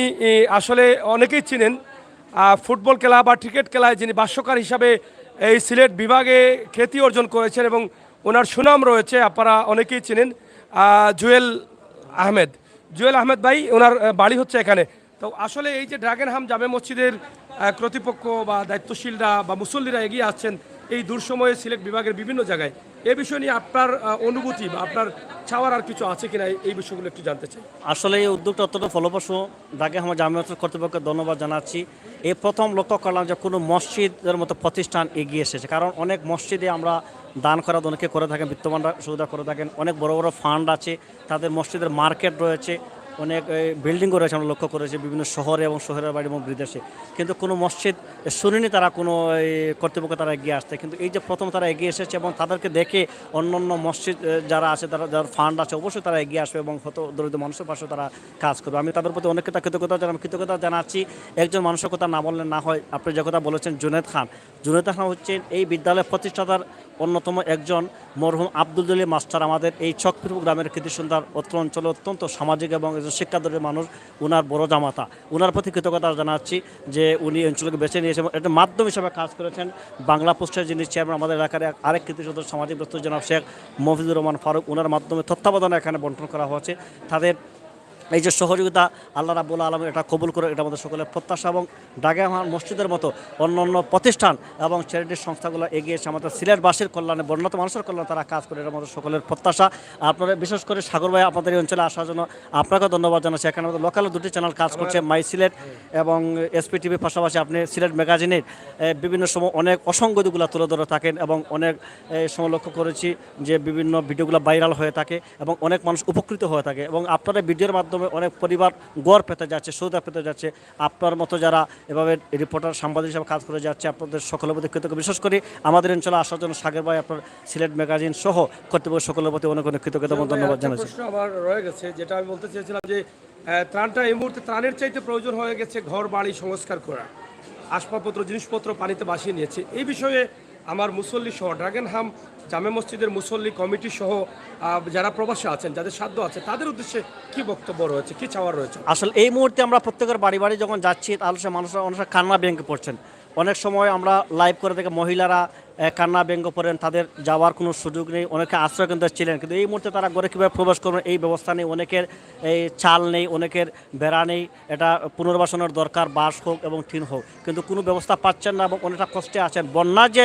আসলে অনেকেই চিনেন, ফুটবল খেলা বা ক্রিকেট খেলায় যিনি ভাষ্যকার হিসাবে এই সিলেট বিভাগে খ্যাতি অর্জন করেছেন এবং ওনার সুনাম রয়েছে, আপনারা অনেকেই চিনেন, জুয়েল আহমেদ ভাই, ওনার বাড়ি হচ্ছে এখানে। তো আসলে এই যে ডাগেনহাম জামে মসজিদের কর্তৃপক্ষ বা দায়িত্বশীলরা বা মুসল্লিরা এগিয়ে আসছেন এই দুঃসময়ে সিলেট বিভাগের বিভিন্ন জায়গায়, এ বিষয় নিয়ে আপনার অনুভূতি বা আপনার চাওয়ার আর কিছু আছে কিনা, এই বিষয়গুলো একটু জানতে চাই। আসলে এই উদ্যোগটা অত্যন্ত ফলপ্রসূ। ডাগেনহাম জামে মসজিদ কর্তৃপক্ষকে ধন্যবাদ জানাচ্ছি। এই প্রথম লক্ষ্য করলাম যে কোনো মসজিদের মতো প্রতিষ্ঠান এগিয়ে এসেছে, কারণ অনেক মসজিদে আমরা দান করা অনেকে করে থাকেন, বিত্তমানরা সুবিধা করে থাকেন, অনেক বড় বড় ফান্ড আছে, তাদের মসজিদের মার্কেট রয়েছে, অনেক বিল্ডিংও রয়েছে, আমরা লক্ষ্য করেছি বিভিন্ন শহরে এবং শহরের বাইরে এবং বিদেশে, কিন্তু কোনো মসজিদ শুনিনি তারা কোনো কর্তৃপক্ষ তারা এগিয়ে আসতে। কিন্তু এই যে প্রথম তারা এগিয়ে এসেছে এবং তাদেরকে দেখে অন্যান্য মসজিদ যারা আছে, তারা যার ফান্ড আছে, অবশ্যই তারা এগিয়ে আসবে এবং হয়তো দরিদ্র মানুষের পাশে তারা কাজ করবে। আমি তাদের প্রতি অনেক কৃতজ্ঞতা জানাচ্ছি। একজন মানুষের কথা না বললে না হয়, আপনি যে কথা বলেছেন জুনেদ খান হচ্ছেন এই বিদ্যালয়ের প্রতিষ্ঠাতার অন্যতম একজন মরহুম আব্দুল জলিল মাস্টার আমাদের এই চকপুর গ্রামের কৃতি সন্তান অত্র অঞ্চলে অত্যন্ত সামাজিক এবং একজন শিক্ষাদরের মানুষ, ওনার বড় জামাতা। ওনার প্রতি কৃতজ্ঞতা জানাচ্ছি যে উনি অঞ্চলকে বেছে নিয়েছেন, একটা মাধ্যম হিসেবে কাজ করেছেন। বাংলা পোস্টের যিনি চেয়ারম্যান আমাদের এলাকার আরেক কৃতি সন্তান সামাজিক ব্যস্ত জনাব শেখ মফিজুর রহমান ফারুক, ওনার মাধ্যমে তত্ত্বাবধানে এখানে বন্টন করা হয়েছে। তাদের এই যে সহযোগিতা আল্লাহ রাব্বুল আলামিন এটা কবুল করে, এটা আমাদের সকলের প্রত্যাশা। এবং ডাগারহাট মসজিদের মতো অন্যান্য প্রতিষ্ঠান এবং চ্যারিটির সংস্থাগুলো এগিয়ে এসে আমাদের সিলেটবাসীর কল্যাণে, বন্যাত মানুষের কল্যাণে তারা কাজ করে, এটা আমাদের সকলের প্রত্যাশা। আপনারা বিশেষ করে সাগর ভাই আপনাদের এই অঞ্চলে আসার জন্য আপনাকে ধন্যবাদ জানাচ্ছি। এখানে আমাদের লোকাল দুটি চ্যানেল কাজ করছে, মাই সিলেট এবং এসপি টিভির পাশাপাশি আপনি সিলেট ম্যাগাজিনের বিভিন্ন সময় অনেক অসংগতিগুলো তুলে ধরে থাকেন এবং অনেক সময় লক্ষ্য করেছি যে বিভিন্ন ভিডিওগুলো ভাইরাল হয়ে থাকে এবং অনেক মানুষ উপকৃত হয়ে থাকে এবং আপনারা ভিডিওর মাধ্যমে অনেক পরিবার গড় পেতে যাচ্ছে, সুবিধা পেতে যাচ্ছে। আপনার মতো যারা এভাবে রিপোর্টার সাংবাদিক হিসাবে কাজ করে যাচ্ছে, আপনাদের সকলের প্রতি কৃতজ্ঞ। বিশেষ করে আমাদের অঞ্চলে আসার জন্য সাগর ভাই, আপনার সিলেট ম্যাগাজিন সহ কর্তৃপক্ষ সকলের প্রতি অনেক অনেক কৃতজ্ঞতা এবং ধন্যবাদ জানাচ্ছি। প্রশ্ন আমার রয়ে গেছে, যেটা আমি বলতে চেয়েছিলাম যে ত্রাণটা এই মুহূর্তে ত্রাণের চাইতে প্রয়োজন হয়ে গেছে ঘর বাড়ি সংস্কার করা, আসবাবপত্র জিনিসপত্র পানিতে ভাসিয়ে নিয়েছে। এই বিষয়ে আমার মুসল্লি সহ ড্রাগনহাম জামে মসজিদের মুসল্লি কমিটি সহ যারা প্রবাসী আছেন, যাদের সাধ্য আছে, তাদের উদ্দেশ্যে কি বক্তব্য রয়েছে, কি চাওয়ার রয়েছে? আসলে এই মুহূর্তে আমরা প্রত্যেকের বাড়ি বাড়ি যখন যাচ্ছি, তাহলে সে মানুষরা কান্না ব্যঙ্গে পড়ছেন। অনেক সময় আমরা লাইভ করে থেকে মহিলারা কান্না ব্যঙ্গ করেন, তাদের যাওয়ার কোনো সুযোগ নেই, অনেকে আশ্রয় কেন্দ্রে ছিলেন, কিন্তু এই মুহূর্তে তারা ঘরে কীভাবে প্রবেশ করবেন এই ব্যবস্থা নেই। অনেকের এই চাল নেই, অনেকের বেড়া নেই, এটা পুনর্বাসনের দরকার, বাঁশ হোক এবং টিন হোক, কিন্তু কোনো ব্যবস্থা পাচ্ছেন না এবং অনেকটা কষ্টে আছেন। বন্যা যে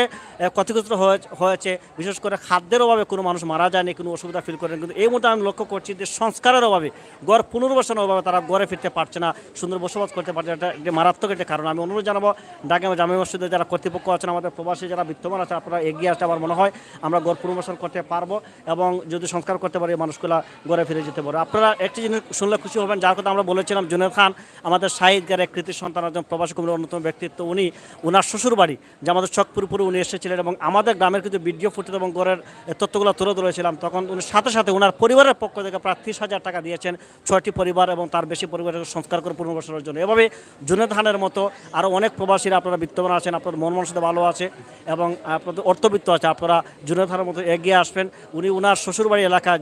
ক্ষতিগ্রস্ত হয়েছে, বিশেষ করে খাদ্যের অভাবে কোনো মানুষ মারা যায়নি, কোনো অসুবিধা ফিল করেন, কিন্তু এই মুহূর্তে আমি লক্ষ্য করছি যে সংস্কারের অভাবে, ঘর পুনর্বাসনের অভাবে তারা ঘরে ফিরতে পারছে না, সুন্দর বসবাস করতে পারছে না। এটা একটি মারাত্মক একটা কারণ। আমি অনুরোধ জানাবো ঢাকা জামে মসজিদের যারা কর্তৃপক্ষ আছেন, আমাদের প্রবাসী যারা বিদ্যমান আছে, আপনারা এগিয়ে আসতে আমার মনে হয় আমরা ঘর পুনর্বাসন করতে পারবো এবং যদি সংস্কার করতে পারি মানুষগুলা ঘরে ফিরে যেতে পারে। আপনারা একটি জিনিস শুনলে খুশি হবেন, যার কথা আমরা বলেছিলাম, জুনেদ খান আমাদের শাহিদগার এক কৃতি সন্তান, একজন প্রবাসী কমিটির অন্যতম ব্যক্তিত্ব। উনি ওনার শ্বশুর বাড়ি যে আমাদের চকপুরপুরে উনি এসেছিলেন এবং আমাদের গ্রামের কিছু ভিডিও ফুটেজ এবং ঘরের তথ্যগুলো তুলে ধরেছিলাম। তখন উনি সাথে সাথে ওনার পরিবারের পক্ষ থেকে প্রায় 30,000 টাকা দিয়েছেন 6টি পরিবার এবং তার বেশি পরিবারের সংস্কার করে পুনর্বাসনের জন্য। এভাবে জুনেদ খানের মতো আরও অনেক প্রবাসীরা আপনারা বিদ্যমান আছেন, আপনার মন মানসিকতা ভালো আছে এবং আপনাদের অর্থবিত্ত আছে, আপনারা জুনেদ খানের মতো এগিয়ে আসবেন। উনি ওনার শ্বশুরবাড়ি এলাকায়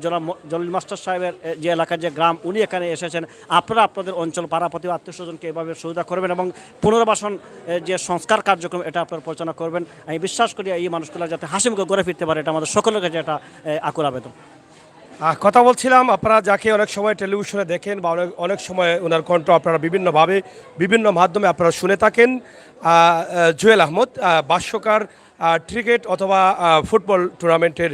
জলিল মাস্টার সাহেবের যে এলাকার যে গ্রাম, উনি এখানে এসেছেন। আপনারা আপনাদের অঞ্চল পাড়াপতি আত্মীয় স্বজনকে এভাবে সুবিধা করবেন এবং পুনর্বাসন যে সংস্কার কার্যক্রম এটা আপনারা পরিচালনা করবেন। আমি বিশ্বাস করি এই মানুষগুলো যাতে হাসিমুখে ঘরে ফিরতে পারে, এটা আমাদের সকলের কাছে একটা আকুল আবেদন। কথা বলছিলাম, আপনারা যাকে অনেক সময় টেলিভিশনে দেখেন বা অনেক সময় ওনার কণ্ঠ আপনারা বিভিন্নভাবে বিভিন্ন মাধ্যমে আপনারা শুনে থাকেন, জুয়েল আহমদ, ভাষ্যকার ক্রিকেট অথবা ফুটবল টুর্নামেন্টের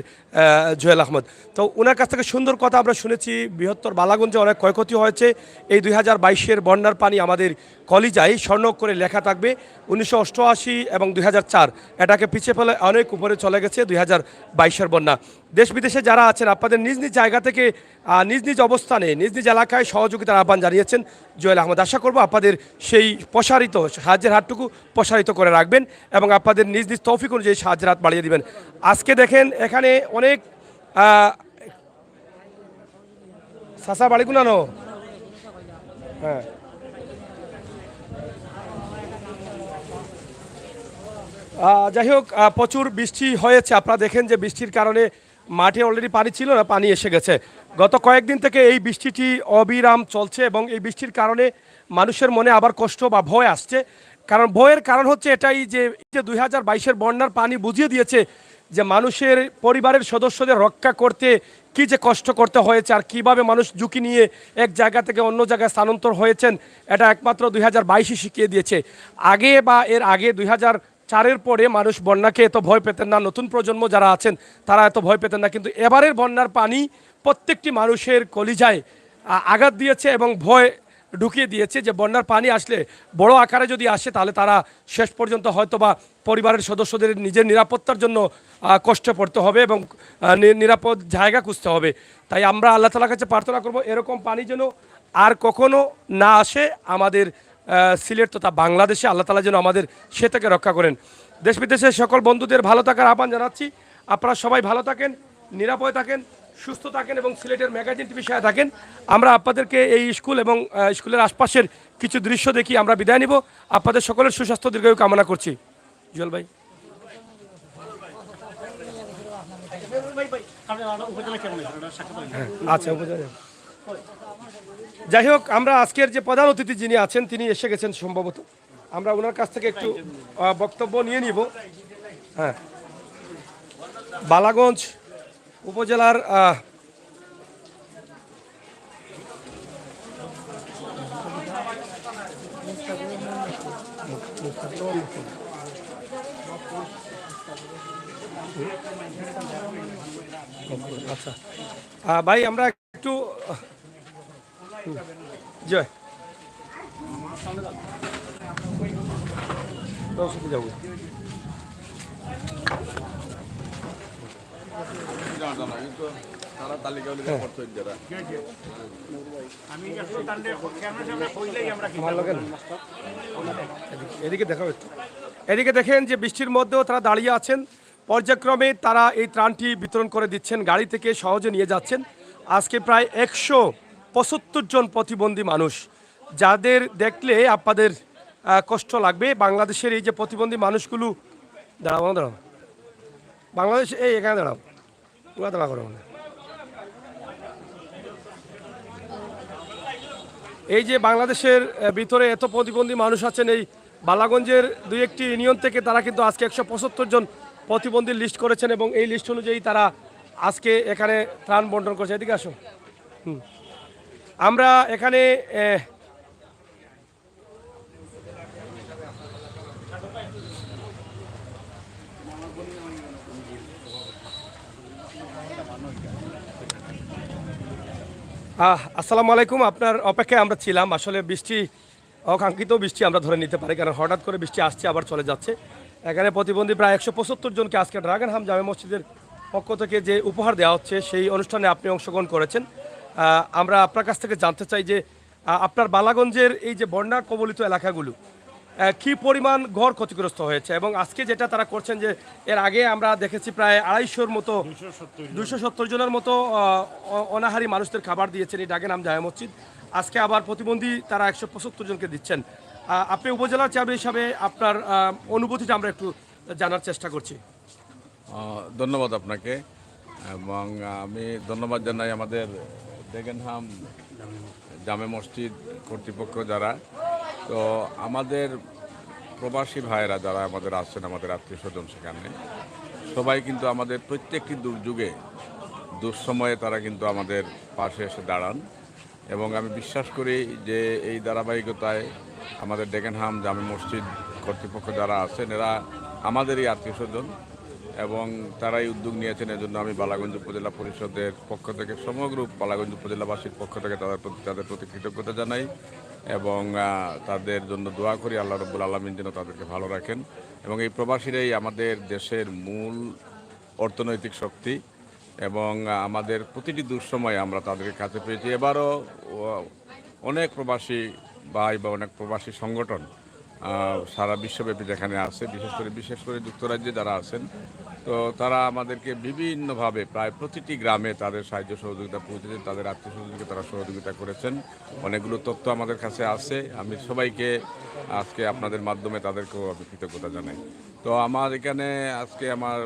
জুয়েল আহমদ। তো ওনার কাছ থেকে সুন্দর কথা আমরা শুনেছি। বৃহত্তর বালাগঞ্জে অনেক ক্ষয়ক্ষতি হয়েছে। এই 2022-এর বন্যার পানি আমাদের কলিজায় স্বর্ণ করে লেখা থাকবে। 1988 এবং 2004 এটাকে পিছিয়ে ফেলে অনেক উপরে চলে গেছে 2022-এর বন্যা। দেশ বিদেশে যারা আছেন, আপনাদের নিজ নিজ জায়গা থেকে নিজ নিজ অবস্থানে নিজ নিজ এলাকায় সহযোগিতার আহ্বান জানিয়েছেন জুয়েল আহমদ। আশা করব আপনাদের সেই প্রসারিত সাহায্যের হাতটুকু প্রসারিত করে রাখবেন এবং আপনাদের নিজ নিজ তৌফিক অনুযায়ী সাহায্যের হাত বাড়িয়ে দিবেন। আজকে দেখেন এখানে অনেক সাসা বাড়ি গুনানো, হ্যাঁ, যাই হোক, প্রচুর বৃষ্টি হয়েছে। আপনারা দেখেন যে বৃষ্টির কারণে মাঠে অলরেডি পানি ছিল না, পানি এসে গেছে। গত কয়েকদিন থেকে এই বৃষ্টিটি অবিরাম চলছে এবং এই বৃষ্টির কারণে মানুষের মনে আবার কষ্ট বা ভয় আসছে। কারণ ভয়ের কারণ হচ্ছে এটাই যে 2022-এর বন্যার পানি বুঝিয়ে দিয়েছে যে মানুষের পরিবারের সদস্যদের রক্ষা করতে কি যে কষ্ট করতে হয়েছে আর কিভাবে মানুষ ঝুঁকি নিয়ে এক জায়গা থেকে অন্য জায়গায় স্থানান্তর হয়েছেন, এটা একমাত্র 2022-ই শিখিয়ে দিয়েছে। আগে বা এর আগে 2004-এর পরে মানুষ বন্যাকে এত ভয় পেতেন না, নতুন প্রজন্ম যারা আছেন তারা এত ভয় পেতেন না, কিন্তু এবারের বন্যার পানি প্রত্যেকটি মানুষের কলিজায় আঘাত দিয়েছে এবং ভয় ঢুকিয়ে দিয়েছে যে বন্যার পানি আসলে বড় আকারে যদি আসে তাহলে তারা শেষ পর্যন্ত হয়তো বা পরিবারের সদস্যদের নিজের নিরাপত্তার জন্য কষ্টে পড়তে হবে এবং নিরাপদ জায়গা খুঁজতে হবে। তাই আমরা আল্লাহ তাআলার কাছে প্রার্থনা করব এরকম পানি যেন আর কখনো না আসে আমাদের সিলেট তথা বাংলাদেশে। আল্লাহ তাআলা যেন আমাদের সে থেকে রক্ষা করেন। দেশ বিদেশের সকল বন্ধুদের ভালো থাকার আহ্বান জানাচ্ছি। আপনারা সবাই ভালো থাকেন, নিরাপদে থাকেন, সুস্থ থাকেন এবং সিলেটের ম্যাগাজিন টিভি সাথে থাকেন। আমরা আপনাদেরকে এই স্কুল এবং স্কুলের আশপাশের কিছু দৃশ্য দেখি আমরা বিদায় নিব। আপনাদের সকলের সুস্বাস্থ্য দীর্ঘায়ু কামনা করছি। জুয়েল ভাই। আচ্ছা উপজেলা। যাই হোক, আমরা আজকের যে প্রধান অতিথি যিনি আছেন তিনি এসে গেছেন সম্ভবত, আমরা ওনার কাছ থেকে একটু বক্তব্য নিয়ে নিব। হ্যাঁ, বালাগঞ্জ উপজেলার আচ্ছা ভাই আমরা একটু জয় যাবো। এদিকে দেখাও একটু, এদিকে দেখেন যে বৃষ্টির মধ্যেও তারা দাঁড়িয়ে আছেন, পর্যায়ক্রমে তারা এই ত্রাণটি বিতরণ করে দিচ্ছেন, গাড়ি থেকে সহজে নিয়ে যাচ্ছেন। আজকে প্রায় 175 জন প্রতিবন্ধী মানুষ, যাদের দেখলে আপনাদের কষ্ট লাগবে। বাংলাদেশের এই যে প্রতিবন্ধী মানুষগুলো, দাঁড়াও দাঁড়াও, বাংলাদেশ এই এখানে দাঁড়াও, ওরা দাঁড়া করো। এই যে বাংলাদেশের ভিতরে এত প্রতিবন্ধী মানুষ আছেন, এই বালাগঞ্জের 2-1টি ইউনিয়ন থেকে তারা কিন্তু আজকে 175 জন প্রতিবন্ধীর লিস্ট করেছেন এবং এই লিস্ট অনুযায়ী তারা আজকে এখানে ত্রাণ বন্টন করছে। এদিকে আসো। আমরা এখানে আসসালামু আলাইকুম, আপনার অপেক্ষায় আমরা ছিলাম। আসলে বৃষ্টি, অকাঙ্ক্ষিত বৃষ্টি আমরা ধরে নিতে পারি, কারণ হঠাৎ করে বৃষ্টি আসছে আবার চলে যাচ্ছে। এখানে প্রতিবন্ধী প্রায় 175 জনকে আজকে ড্রাগন হাম জামে মসজিদের পক্ষ থেকে যে উপহার দেওয়া হচ্ছে সেই অনুষ্ঠানে আপনি অংশগ্রহণ করেছেন। আমরা আপনার কাছ থেকে জানতে চাই যে আপনার বালাগঞ্জের এই যে বন্যা কবলিত এলাকাগুলো কী পরিমাণ ঘর ক্ষতিগ্রস্ত হয়েছে, এবং আজকে যেটা তারা করছেন যে এর আগে আমরা দেখেছি প্রায় 250 মতো 270 জনের মতো অনাহারী মানুষদের খাবার দিয়েছেন এই ড্রাগন হাম জামে মসজিদ। আজকে আবার প্রতিবন্ধী তারা 175 জনকে দিচ্ছেন। আপনি উপজেলার চেয়ারম্যান হিসাবে আপনার অনুভূতিটা আমরা একটু জানার চেষ্টা করছি। ধন্যবাদ আপনাকে, এবং আমি ধন্যবাদ জানাই আমাদের ডেগেনহাম জামে মসজিদ কর্তৃপক্ষ যারা, তো আমাদের প্রবাসী ভাইয়েরা যারা আমাদের আসছেন, আমাদের আত্মীয় স্বজন সেখানে সবাই কিন্তু আমাদের প্রত্যেকটি দুর্যোগে দুঃসময়ে তারা কিন্তু আমাদের পাশে এসে দাঁড়ান, এবং আমি বিশ্বাস করি যে এই ধারাবাহিকতায় আমাদের ডেগেনহাম জামে মসজিদ কর্তৃপক্ষ যারা আছেন এরা আমাদেরই আত্মীয় স্বজন, এবং তারাই উদ্যোগ নিয়েছেন। এজন্য আমি বালাগঞ্জ উপজেলা পরিষদের পক্ষ থেকে সমগ্র বালাগঞ্জ উপজেলাবাসীর পক্ষ থেকে তাদের প্রতি কৃতজ্ঞতা জানাই, এবং তাদের জন্য দোয়া করি আল্লাহ রব্বুল আলামিন যেন তাদেরকে ভালো রাখেন। এবং এই প্রবাসীরাই আমাদের দেশের মূল অর্থনৈতিক শক্তি, এবং আমাদের প্রতিটি দুঃসময়ে আমরা তাদের কাছে পেয়েছি। এবারও অনেক প্রবাসী ভাই বা অনেক প্রবাসী সংগঠন সারা বিশ্বব্যাপী যেখানে আছে, বিশেষ করে যুক্তরাজ্যে যারা আছেন, তো তারা আমাদেরকে বিভিন্নভাবে প্রায় প্রতিটি গ্রামে তাদের সাহায্য সহযোগিতা পৌঁছেছেন, তাদের আত্মীয় স্বজনকে তারা সহযোগিতা করেছেন। অনেকগুলো তথ্য আমাদের কাছে আছে, আমি সবাইকে আজকে আপনাদের মাধ্যমে তাদেরকেও আমি কৃতজ্ঞতা জানাই। তো আমার এখানে আজকে আমার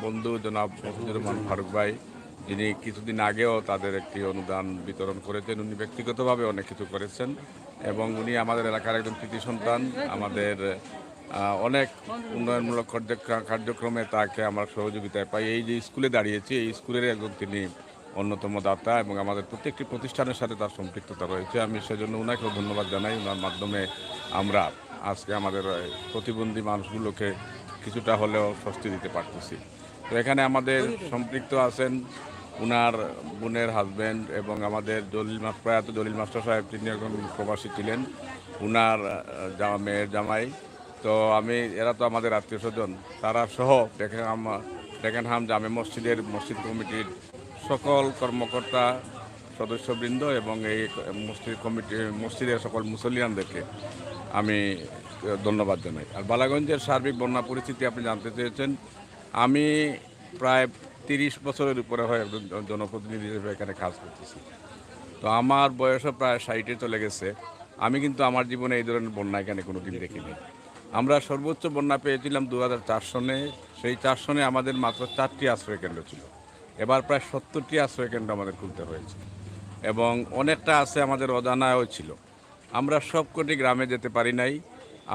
বন্ধু জনাব মফিজুর রহমান ফারুক ভাই, যিনি কিছুদিন আগেও তাদের একটি অনুদান বিতরণ করেছেন, উনি ব্যক্তিগতভাবে অনেক কিছু করেছেন, এবং উনি আমাদের এলাকার একজন কৃতি সন্তান। আমাদের অনেক উন্নয়নমূলক কার্যক্রমে তাকে আমার সহযোগিতায় পাই। এই যে স্কুলে দাঁড়িয়েছি, এই স্কুলের একজন তিনি অন্যতম দাতা, এবং আমাদের প্রত্যেকটি প্রতিষ্ঠানের সাথে তার সম্পৃক্ততা রয়েছে। আমি সেজন্য ওনাকেও ধন্যবাদ জানাই। ওনার মাধ্যমে আমরা আজকে আমাদের প্রতিবন্ধী মানুষগুলোকে কিছুটা হলেও স্বস্তি দিতে পারতেছি। তো এখানে আমাদের সম্পৃক্ত আছেন উনার বোনের হাজব্যান্ড, এবং আমাদের প্রয়াত জলিল মাস্টার সাহেব, তিনি একজন প্রবাসী ছিলেন, উনার মেয়ের জামাই। তো এরা তো আমাদের আত্মীয় স্বজন, তারা সহ ডেগেনহাম জামে মসজিদের মসজিদ কমিটির সকল কর্মকর্তা সদস্যবৃন্দ এবং এই মসজিদের সকল মুসল্লিয়ানদেরকে আমি ধন্যবাদ জানাই। আর বালাগঞ্জের সার্বিক বন্যা পরিস্থিতি আপনি জানতে চেয়েছেন। আমি প্রায় 30 বছরের উপরে হয় একজন জনপ্রতিনিধি হিসেবে এখানে কাজ করতেছি। তো আমার বয়সও প্রায় 60-এ চলে গেছে। আমি কিন্তু আমার জীবনে এই ধরনের বন্যা এখানে কোনো দিন দেখিনি। আমরা সর্বোচ্চ বন্যা পেয়েছিলাম 2004 সনে। সেই 4 সনে আমাদের মাত্র 4টি আশ্রয় কেন্দ্র ছিল, এবার প্রায় 70টি আশ্রয়কেন্দ্র আমাদের খুলতে হয়েছে এবং অনেকটা আছে আমাদের অজানাও ছিল। আমরা সবকটি গ্রামে যেতে পারি নাই,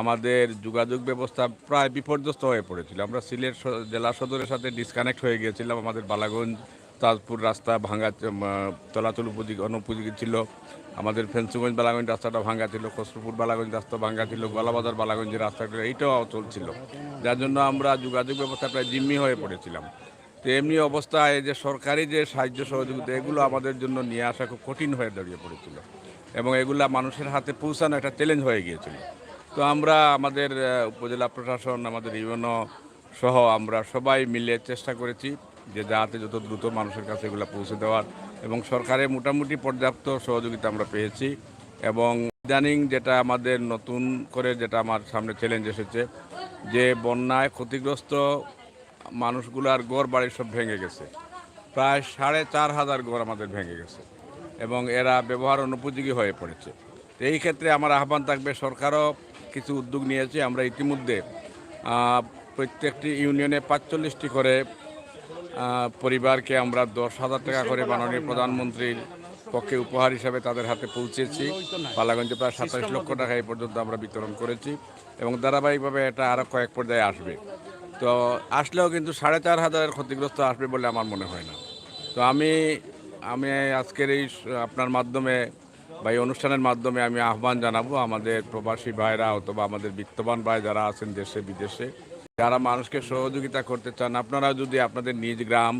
আমাদের যোগাযোগ ব্যবস্থা প্রায় বিপর্যস্ত হয়ে পড়েছিল। আমরা সিলেট জেলা সদরের সাথে ডিসকানেক্ট হয়ে গিয়েছিলাম। আমাদের বালাগঞ্জ তাজপুর রাস্তা ভাঙ্গা, চলাচল অনুপযোগী ছিল। আমাদের ফেন্সুগঞ্জ বালাগঞ্জ রাস্তাটা ভাঙ্গা ছিল, খসরুপুর বালাগঞ্জ রাস্তা ভাঙ্গা ছিল, গলাবাজার বালাগঞ্জের রাস্তাটা এইটাও চলছিল, যার জন্য আমরা যোগাযোগ ব্যবস্থা প্রায় জিম্মি হয়ে পড়েছিলাম। তো এমনি অবস্থায় যে সরকারি যে সাহায্য সহযোগিতা এগুলো আমাদের জন্য নিয়ে আসা খুব কঠিন হয়ে দাঁড়িয়ে পড়েছিল এবং এগুলা মানুষের হাতে পৌঁছানো একটা চ্যালেঞ্জ হয়ে গিয়েছিল। তো আমরা আমাদের উপজেলা প্রশাসন, আমাদের ইউএনও সহ আমরা সবাই মিলে চেষ্টা করেছি যে যাতে যত দ্রুত মানুষের কাছে এগুলো পৌঁছে দেওয়ার, এবং সরকারের মোটামুটি পর্যাপ্ত সহযোগিতা আমরা পেয়েছি। এবং ইদানিং যেটা আমাদের নতুন করে যেটা আমার সামনে চ্যালেঞ্জ এসেছে, যে বন্যায় ক্ষতিগ্রস্ত মানুষগুলার ঘর বাড়ি সব ভেঙে গেছে, প্রায় 4,500 ঘর আমাদের ভেঙে গেছে এবং এরা ব্যবহার অনুপযোগী হয়ে পড়েছে। এই ক্ষেত্রে আমার আহ্বান থাকবে, সরকারও কিছু উদ্যোগ নিয়েছে। আমরা ইতিমধ্যে প্রত্যেকটি ইউনিয়নে 45টি করে পরিবারকে আমরা 10,000 টাকা করে মাননীয় প্রধানমন্ত্রীর পক্ষে উপহার হিসাবে তাদের হাতে পৌঁছেছি। বালাগঞ্জে প্রায় 27 লক্ষ টাকা এই পর্যন্ত আমরা বিতরণ করেছি এবং ধারাবাহিকভাবে এটা আরও কয়েক পর্যায়ে আসবে। তো আসলেও কিন্তু 4,500 ক্ষতিগ্রস্ত আসবে বলে আমার মনে হয় না। তো আমি আজকের এই আপনার মাধ্যমে বা এই অনুষ্ঠানের মাধ্যমে আমি আহ্বান জানাবো আমাদের প্রবাসী ভাইরা অথবা আমাদের বিত্তবান ভাই যারা আছেন দেশে বিদেশে, যারা মানুষকে সহযোগিতা করতে চান, আপনারা যদি আপনাদের নিজ গ্রাম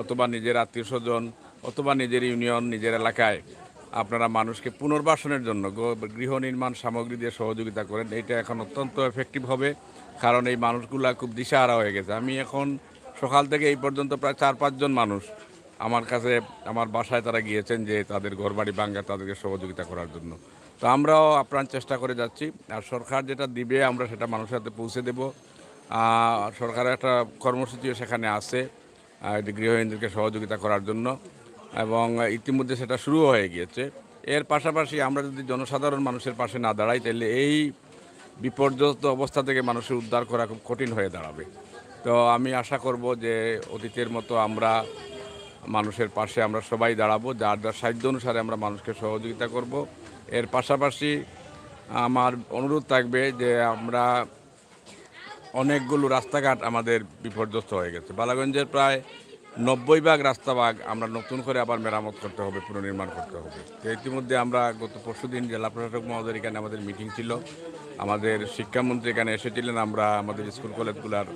অথবা নিজের আত্মীয় স্বজন অথবা নিজের ইউনিয়ন, নিজের এলাকায় আপনারা মানুষকে পুনর্বাসনের জন্য গৃহ নির্মাণ সামগ্রী দিয়ে সহযোগিতা করেন, এইটা এখন অত্যন্ত এফেক্টিভ হবে। কারণ এই মানুষগুলা খুব দিশাহারা হয়ে গেছে। আমি এখন সকাল থেকে এই পর্যন্ত প্রায় 4-5 জন মানুষ আমার কাছে, আমার বাসায় তারা গিয়েছেন যে তাদের ঘরবাড়ি ভাঙা, তাদেরকে সহযোগিতা করার জন্য। তো আমরাও আপ্রাণ চেষ্টা করে যাচ্ছি, আর সরকার যেটা দিবে আমরা সেটা মানুষের হাতে পৌঁছে দেব। সরকারের একটা কর্মসূচিও সেখানে আছে গৃহহীনদেরকে সহযোগিতা করার জন্য, এবং ইতিমধ্যে সেটা শুরু হয়ে গিয়েছে। এর পাশাপাশি আমরা যদি জনসাধারণ মানুষের পাশে না দাঁড়াই, তাহলে এই বিপর্যস্ত অবস্থা থেকে মানুষের উদ্ধার করা খুব কঠিন হয়ে দাঁড়াবে। তো আমি আশা করব যে অতীতের মতো আমরা মানুষের পাশে আমরা সবাই দাঁড়াবো, যার যার সাধ্য অনুসারে আমরা মানুষকে সহযোগিতা করব। এর পাশাপাশি আমার অনুরোধ থাকবে যে আমরা অনেকগুলো রাস্তাঘাট আমাদের বিপর্যস্ত হয়ে গেছে। বালাগঞ্জের প্রায় 90 রাস্তাভাগ আমরা নতুন করে আবার মেরামত করতে হবে, পুনর্নির্মাণ করতে হবে। তো ইতিমধ্যে আমরা গত পরশুদিন জেলা প্রশাসক মহোদয়ের এখানে আমাদের মিটিং ছিল, আমাদের শিক্ষামন্ত্রী এখানে এসেছিলেন। আমরা আমাদের স্কুল কলেজগুলোর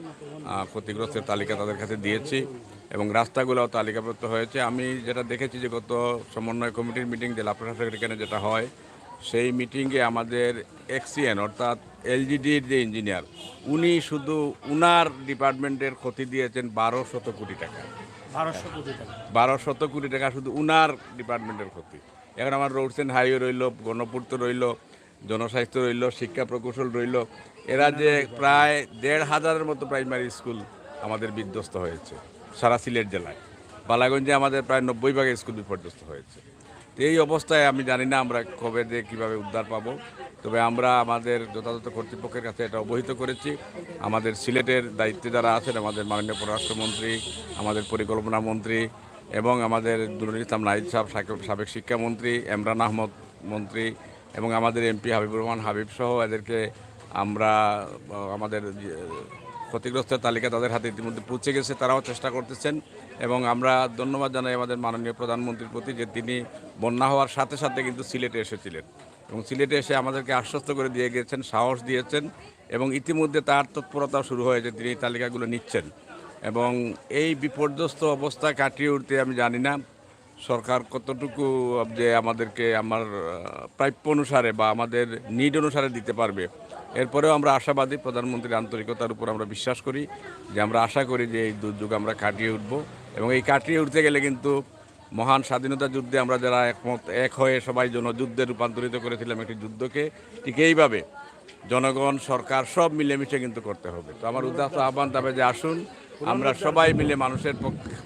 ক্ষতিগ্রস্তের তালিকা তাদের কাছে দিয়েছি এবং রাস্তাগুলোও তালিকাভুক্ত হয়েছে। আমি যেটা দেখেছি যে গত সমন্বয় কমিটির মিটিং জেলা প্রশাসকের এখানে যেটা হয়, সেই মিটিংয়ে আমাদের এক্সিএন অর্থাৎ এলজিডির যে ইঞ্জিনিয়ার, উনি শুধু উনার ডিপার্টমেন্টের ক্ষতি দিয়েছেন 1200 কোটি টাকা। 1200 কোটি টাকা শুধু উনার ডিপার্টমেন্টের ক্ষতি। এখন আমার রোডস অ্যান্ড হাইওয়ে রইল, গণপূর্ত রইল, জনস্বাস্থ্য রইল, শিক্ষা প্রকৌশল রইল, এরা যে প্রায় 1,500-এর মতো প্রাইমারি স্কুল আমাদের বিধ্বস্ত হয়েছে সারা সিলেট জেলায়। বালাগঞ্জে আমাদের প্রায় 90 স্কুল বিপর্যস্ত হয়েছে। তো এই অবস্থায় আমি জানি না আমরা কবে যে কীভাবে উদ্ধার পাবো, তবে আমরা আমাদের যথাযথ কর্তৃপক্ষের কাছে এটা অবহিত করেছি। আমাদের সিলেটের দায়িত্বে যারা আছেন, আমাদের মাননীয় পররাষ্ট্রমন্ত্রী, আমাদের পরিকল্পনা মন্ত্রী এবং আমাদের নুরুল ইসলাম নাহিদ সাহেব, সাবেক শিক্ষামন্ত্রী, এমরান আহমদ মন্ত্রী এবং আমাদের এমপি হাবিবুর রহমান হাবিব সহ এদেরকে আমরা আমাদের ক্ষতিগ্রস্তের তালিকা তাদের হাতে ইতিমধ্যে পৌঁছে গেছে, তারাও চেষ্টা করতেছেন। এবং আমরা ধন্যবাদ জানাই আমাদের মাননীয় প্রধানমন্ত্রীর প্রতি যে তিনি বন্যা হওয়ার সাথে সাথে কিন্তু সিলেটে এসেছিলেন এবং সিলেটে এসে আমাদেরকে আশ্বস্ত করে দিয়ে গিয়েছেন, সাহস দিয়েছেন এবং ইতিমধ্যে তার তৎপরতা শুরু হয়েছে, তিনি এই তালিকাগুলো নিচ্ছেন। এবং এই বিপর্যস্ত অবস্থা কাটিয়ে উঠতে আমি জানি না সরকার কতটুকু যে আমাদেরকে আমার প্রাপ্য অনুসারে বা আমাদের নিড অনুসারে দিতে পারবে। এরপরেও আমরা আশাবাদী, প্রধানমন্ত্রীর আন্তরিকতার উপর আমরা বিশ্বাস করি, যে আমরা আশা করি যে এই দুর্যোগ আমরা কাটিয়ে উঠব। এবং এই কাটিয়ে উঠতে গেলে কিন্তু মহান স্বাধীনতা যুদ্ধে আমরা যারা এক হয়ে সবাই জনযুদ্ধে রূপান্তরিত করেছিলাম একটি যুদ্ধকে, ঠিক এইভাবে জনগণ, সরকার সব মিলেমিশে কিন্তু করতে হবে। তো আমার উদ্দেশ্য আহ্বান তবে যে আসুন আমরা সবাই মিলে মানুষের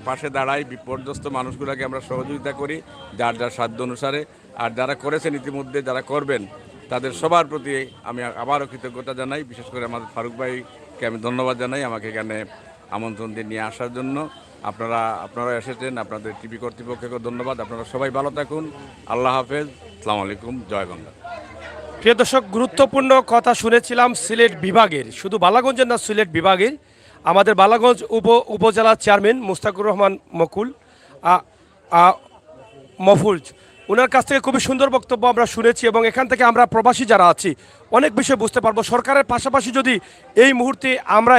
পাশে দাঁড়াই, বিপর্যস্ত মানুষগুলোকে আমরা সহযোগিতা করি যার যার সাধ্য অনুসারে। আর যারা করেছেন ইতিমধ্যে, যারা করবেন, তাদের সবার প্রতি আমি আবারও কৃতজ্ঞতা জানাই। বিশেষ করে আমাদের ফারুক ভাইকে আমি ধন্যবাদ জানাই আমাকে এখানে আমন্ত্রণ দিয়ে নিয়ে আসার জন্য। আপনারা এসেছেন, আপনাদের টিভি কর্তৃপক্ষকে ধন্যবাদ। আপনারা সবাই ভালো থাকুন। আল্লাহ হাফেজ, আসসালামু আলাইকুম, জয় বাংলা। প্রিয় দর্শক, গুরুত্বপূর্ণ কথা শুনেছিলাম সিলেট বিভাগের, শুধু বালাগঞ্জের না, সিলেট বিভাগের আমাদের বালাগঞ্জ উপজেলার চেয়ারম্যান মুস্তাকুর রহমান মফুজ, ওনার কাছ থেকে খুবই সুন্দর বক্তব্য আমরা শুনেছি এবং এখান থেকে আমরা প্রবাসী যারা আছি অনেক বিষয় বুঝতে পারবো। সরকারের পাশাপাশি যদি এই মুহূর্তে আমরা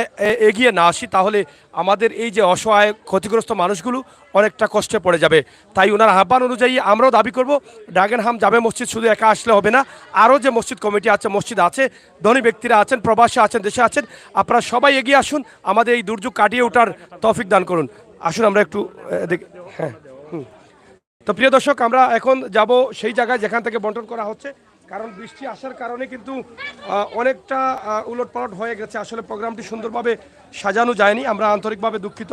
এগিয়ে না আসি তাহলে আমাদের এই যে অসহায় ক্ষতিগ্রস্ত মানুষগুলো অনেকটা কষ্টে পড়ে যাবে। তাই ওনার আহ্বান অনুযায়ী আমরাও দাবি করব ড্রাগনহাম জামে মসজিদ শুধু একা আসলে হবে না, আরও যে মসজিদ কমিটি আছে, মসজিদ আছে, ধনী ব্যক্তিরা আছেন, প্রবাসী আছেন, দেশে আছেন, আপনারা সবাই এগিয়ে আসুন, আমাদের এই দুর্যোগ কাটিয়ে ওঠার তৌফিক দান করুন। আসুন আমরা একটু হ্যাঁ তো প্রিয় দর্শক, আমরা এখন যাব সেই জায়গায় যেখান থেকে বন্টন করা হচ্ছে, কারণ বৃষ্টি আসার কারণে কিন্তু অনেকটা উলটপালট হয়ে গেছে। আসলে প্রোগ্রামটি সুন্দরভাবে সাজানো যায়নি, আমরা আন্তরিকভাবে দুঃখিত।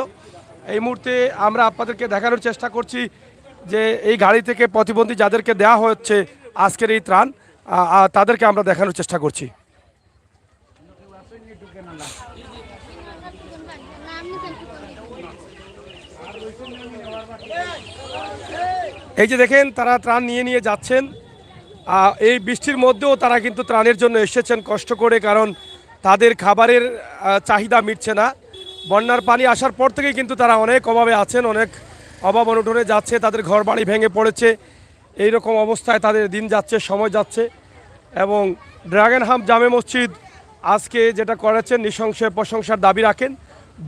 এই মুহূর্তে আমরা আপনাদেরকে দেখানোর চেষ্টা করছি যে এই গাড়ি থেকে প্রতিবন্ধী যাদেরকে দেওয়া হচ্ছে আজকের এই ত্রাণ, তাদেরকে আমরা দেখানোর চেষ্টা করছি। এই যে দেখেন, তারা ত্রাণ নিয়ে নিয়ে যাচ্ছেন। এই বৃষ্টির মধ্যেও তারা কিন্তু ত্রাণের জন্য এসেছেন কষ্ট করে, কারণ তাদের খাবারের চাহিদা মিটছে না। বন্যার পানি আসার পর থেকেই কিন্তু তারা অনেক অভাবে আছেন, অনেক অভাব অনটনে যাচ্ছে, তাদের ঘর বাড়ি ভেঙে পড়েছে। এই রকম অবস্থায় তাদের দিন যাচ্ছে, সময় যাচ্ছে। এবং ড্রাগনহাম জামে মসজিদ আজকে যেটা করেছেন নৃশংসের প্রশংসার দাবি রাখেন।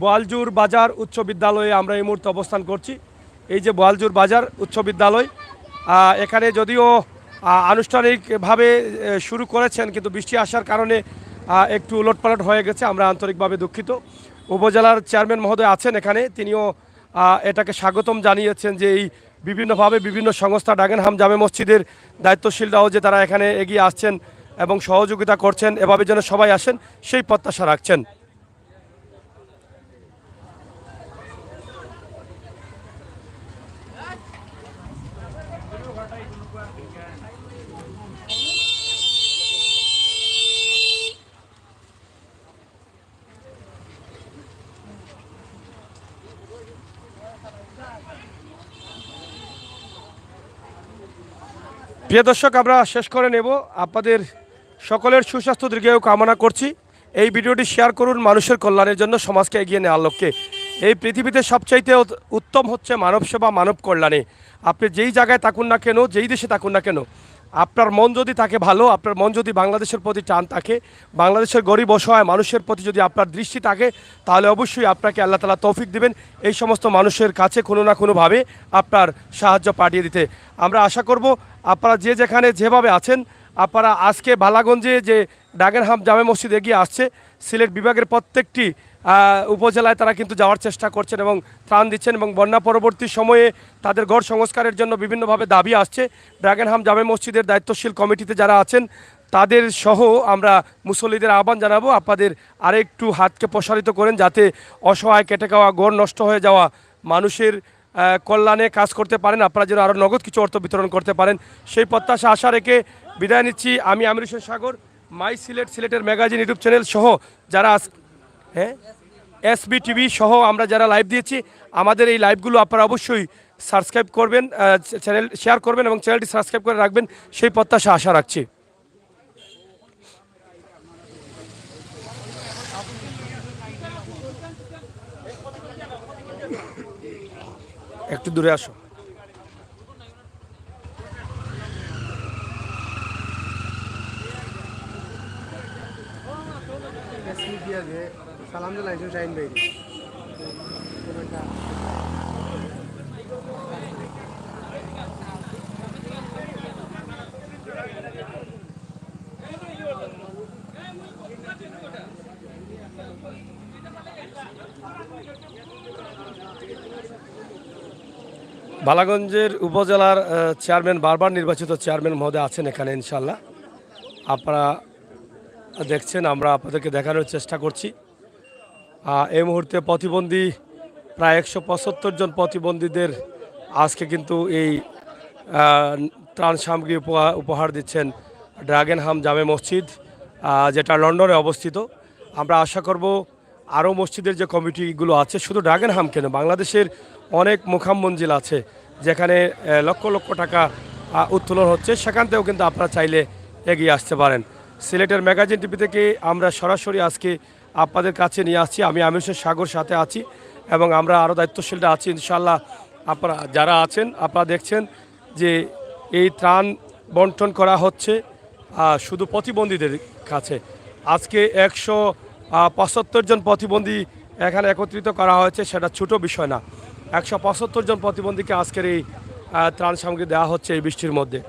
বোয়ালজুর বাজার উচ্চ বিদ্যালয়ে আমরা এই মুহূর্তে অবস্থান করছি। এই যে বোয়ালজুর বাজার উচ্চ বিদ্যালয়, এখানে যদিও আনুষ্ঠানিকভাবে শুরু করেছেন, কিন্তু বৃষ্টি আসার কারণে একটু উলটপালট হয়ে গেছে, আমরা আন্তরিকভাবে দুঃখিত। উপজেলার চেয়ারম্যান মহোদয় আছেন এখানে, তিনিও এটাকে স্বাগতম জানিয়েছেন যে এই বিভিন্নভাবে বিভিন্ন সংস্থা ড্রাগনহাম জামে মসজিদের দায়িত্বশীলরাও যে তারা এখানে এগিয়ে আসছেন এবং সহযোগিতা করছেন, এভাবে যেন সবাই আসেন সেই প্রত্যাশা রাখছেন। প্রিয় দর্শক, আমরা শেষ করে নেব। আপনাদের সকলের সুস্বাস্থ্য দীর্ঘায়ু কামনা করছি। এই ভিডিওটি শেয়ার করুন মানুষের কল্যাণের জন্য, সমাজকে এগিয়ে নেওয়ার লক্ষ্যে। এই পৃথিবীতে সবচাইতে উত্তম হচ্ছে মানব সেবা, মানব কল্যাণে। আপনি যেই জায়গায় থাকুন না কেন, যেই দেশে থাকুন না কেন, আপনার মন যদি থাকে ভালো, আপনার মন যদি বাংলাদেশের প্রতি টান থাকে, বাংলাদেশের গরিব অসহায় মানুষের প্রতি যদি আপনার দৃষ্টি থাকে, তাহলে অবশ্যই আপনাকে আল্লাহ তাআলা তৌফিক দিবেন এই সমস্ত মানুষের কাছে কোনো না কোনোভাবে আপনার সাহায্য পাঠিয়ে দিতে। আমরা আশা করব আপনারা যে যেখানে যেভাবে আছেন, আপনারা আজকে বালাগঞ্জে যে ড্রাগনহাম জামে মসজিদ এগিয়ে আসছে, সিলেট বিভাগের প্রত্যেকটি উপজেলায় তারা কিন্তু যাওয়ার চেষ্টা করছেন এবং ত্রাণ দিচ্ছেন, এবং বন্যা পরবর্তী সময়ে তাদের ঘর সংস্কারের জন্য বিভিন্নভাবে দাবি আসছে। ড্রাগনহাম জামে মসজিদের দায়িত্বশীল কমিটিতে যারা আছেন তাদের সহ আমরা মুসল্লিদের আহ্বান জানাবো, আপনাদের আরেকটু হাতকে প্রসারিত করেন, যাতে অসহায় কেটে খাওয়া, ঘর নষ্ট হয়ে যাওয়া মানুষের কল্যাণে কাজ করতে পারেন, আপনারা যেন আরও নগদ কিছু অর্থ বিতরণ করতে পারেন, সেই প্রত্যাশা আশা রেখে বিদায় নিচ্ছি। আমি আমির হোসেন সাগর, মাই সিলেট, সিলেটের ম্যাগাজিন ইউটিউব চ্যানেল সহ যারা এসবি টিভি সহ আমরা যারা লাইভ দিয়েছি, আমাদের এই লাইভগুলো আপনারা অবশ্যই সাবস্ক্রাইব করবেন, চ্যানেল শেয়ার করবেন এবং চ্যানেলটি সাবস্ক্রাইব করে রাখবেন, সেই প্রত্যাশা আশা রাখছি। একটু দূরে আসো। সালাম জানাইছো শাহিন ভাই। বালাগঞ্জের উপজেলার চেয়ারম্যান, বারবার নির্বাচিত চেয়ারম্যান মহোদয় আছেন এখানে, ইনশাল্লাহ আপনারা দেখছেন, আমরা আপনাদেরকে দেখানোর চেষ্টা করছি। এই মুহূর্তে প্রতিবন্ধী প্রায় 175 জন প্রতিবন্ধীদের আজকে কিন্তু এই ত্রাণ সামগ্রী উপহার দিচ্ছেন ড্রাগনহাম জামে মসজিদ, যেটা লন্ডনে অবস্থিত। আমরা আশা করব আরও মসজিদের যে কমিটিগুলো আছে, শুধু ড্রাগনহাম কেন, বাংলাদেশের অনেক মুখাম মঞ্জিল আছে যেখানে লক্ষ লক্ষ টাকা উত্তোলন হচ্ছে, সেখান থেকেও কিন্তু আপনারা চাইলে এগিয়ে আসতে পারেন। সিলেটের ম্যাগাজিন টিভি থেকে আমরা সরাসরি আজকে আপনাদের কাছে নিয়ে আসছি। আমি আমির সাগর সাথে আছি এবং আমরা আরও দায়িত্বশীলরা আছি ইনশাল্লাহ। আপনারা যারা আছেন আপনারা দেখছেন যে এই ত্রাণ বন্টন করা হচ্ছে শুধু প্রতিবন্ধীদের কাছে। আজকে 175 জন প্রতিবন্ধী এখানে একত্রিত করা হয়েছে, সেটা ছোট বিষয় না। 175 জন প্রতিবন্ধীকে আজকের এই ত্রাণ সামগ্রী দেওয়া হচ্ছে এই বৃষ্টির মধ্যে।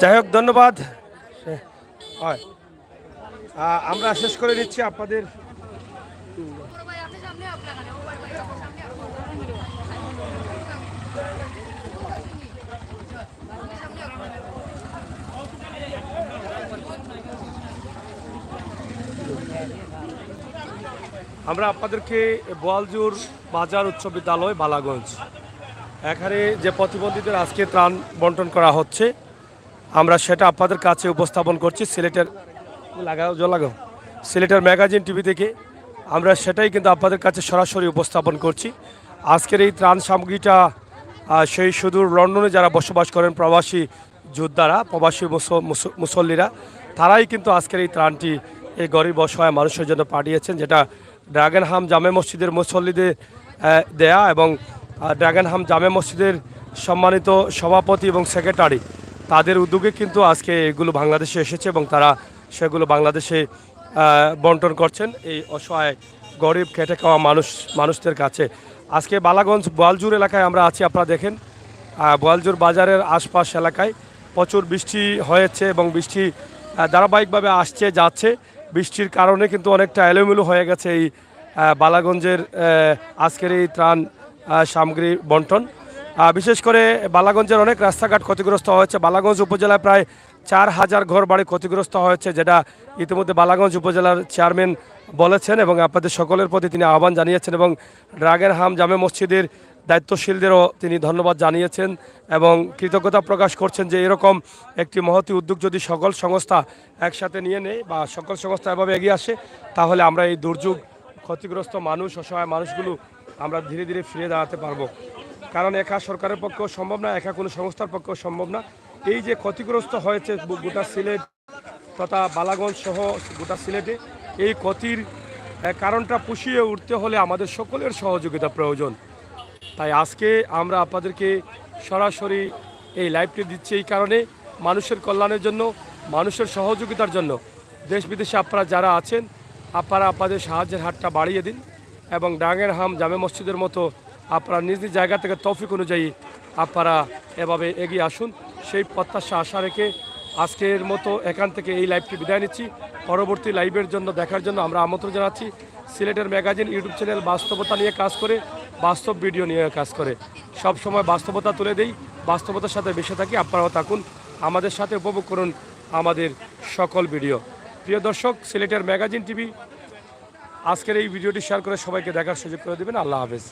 যাই হোক, ধন্যবাদ। আমরা শেষ করে নিচ্ছি আপনাদের। আমরা আপনাদেরকে বোয়ালজুর বাজার উচ্চ বিদ্যালয় বালাগঞ্জ, এখানে যে প্রতিবন্ধীদের আজকে ত্রাণ বন্টন করা হচ্ছে, আমরা সেটা আপনাদের কাছে উপস্থাপন করছি সিলেটের ম্যাগাজিন টিভি থেকে। আমরা সেটাই কিন্তু আপনাদের কাছে সরাসরি উপস্থাপন করছি। আজকের এই ত্রাণ সামগ্রীটা সেই সুদূর লন্ডনে যারা বসবাস করেন প্রবাসী যোদ্ধারা, প্রবাসী মুসল্লিরা, তারাই কিন্তু আজকের এই ত্রাণটি এই গরিব অসহায় মানুষের জন্য পাঠিয়েছেন, যেটা ড্রাগনহাম জামে মসজিদের মুসল্লিদের দেয়া এবং ড্রাগনহাম জামে মসজিদের সম্মানিত সভাপতি এবং সেক্রেটারি, তাদের উদ্যোগে কিন্তু আজকে এগুলো বাংলাদেশে এসেছে এবং তারা সেগুলো বাংলাদেশে বন্টন করছেন এই অসহায় গরিব খেটে খাওয়া মানুষদের কাছে। আজকে বালাগঞ্জ বোয়ালজুর এলাকায় আমরা আছি। আপনারা দেখেন বোয়ালজুর বাজারের আশপাশ এলাকায় প্রচুর বৃষ্টি হয়েছে এবং বৃষ্টি ধারাবাহিকভাবে আসছে যাচ্ছে। বৃষ্টির কারণে কিন্তু অনেকটা এলোমেলো হয়ে গেছে এই বালাগঞ্জের আজকের এই ত্রাণ সামগ্রী বন্টন। বিশেষ করে বালাগঞ্জের অনেক রাস্তাঘাট ক্ষতিগ্রস্ত হয়েছে। বালাগঞ্জ উপজেলায় প্রায় 4000 ঘর বাড়ি ক্ষতিগ্রস্ত হয়েছে, যেটা ইতিমধ্যে বালাগঞ্জ উপজেলার চেয়ারম্যান বলেছেন এবং আপনাদের সকলের প্রতি তিনি আহ্বান জানিয়েছেন এবং ড্রাগনহাম জামে মসজিদের দায়িত্বশীলদেরও তিনি ধন্যবাদ জানিয়েছেন এবং কৃতজ্ঞতা প্রকাশ করছেন যে এরকম একটি মহতী উদ্যোগ যদি সকল সংস্থা একসাথে নিয়ে নেয় বা সকল সংস্থা এভাবে এগিয়ে আসে, তাহলে আমরা এই দুর্যোগ ক্ষতিগ্রস্ত মানুষ, অসহায় মানুষগুলো আমরা ধীরে ধীরে ফিরে দাঁড়াতে পারবো। কারণ একা সরকারের পক্ষেও সম্ভব না, একা কোনো সংস্থার পক্ষেও সম্ভব না। এই যে ক্ষতিগ্রস্ত হয়েছে গোটা সিলেট তথা বালাগঞ্জ সহ গোটা সিলেটে, এই ক্ষতির কারণটা পুষিয়ে উঠতে হলে আমাদের সকলের সহযোগিতা প্রয়োজন। তাই আজকে আমরা আপনাদেরকে সরাসরি এই লাইভটি দিচ্ছি এই কারণে, মানুষের কল্যাণের জন্য, মানুষের সহযোগিতার জন্য। দেশ বিদেশে আপনারা যারা আছেন, আপনারা আপনাদের সাহায্যের হাতটা বাড়িয়ে দিন এবং ড্রাগনহাম জামে মসজিদের মতো আপনারা নিজ নিজ জায়গা থেকে তৌফিক অনুযায়ী আপনারা এভাবে এগিয়ে আসুন। সেই প্রত্যাশা আশা রেখে আজকের মতো এখান থেকে এই লাইভটি বিদায় নিচ্ছি। পরবর্তী লাইভের জন্য দেখার জন্য আমরা আমন্ত্রণ জানাচ্ছি। সিলেটের ম্যাগাজিন ইউটিউব চ্যানেল বাস্তবতা নিয়ে কাজ করে, বাস্তব ভিডিও নিয়ে কাজ করে, সব সময় বাস্তবতা তুলে দেই, বাস্তবতার সাথে মিশে থাকি। আপনারাও থাকুন আমাদের সাথে, উপভোগ করুন আমাদের সকল ভিডিও। প্রিয় দর্শক, সিলেটের ম্যাগাজিন টিভি আজকের এই ভিডিওটি শেয়ার করে সবাইকে দেখার সুযোগ করে দেবেন। আল্লাহ হাফেজ।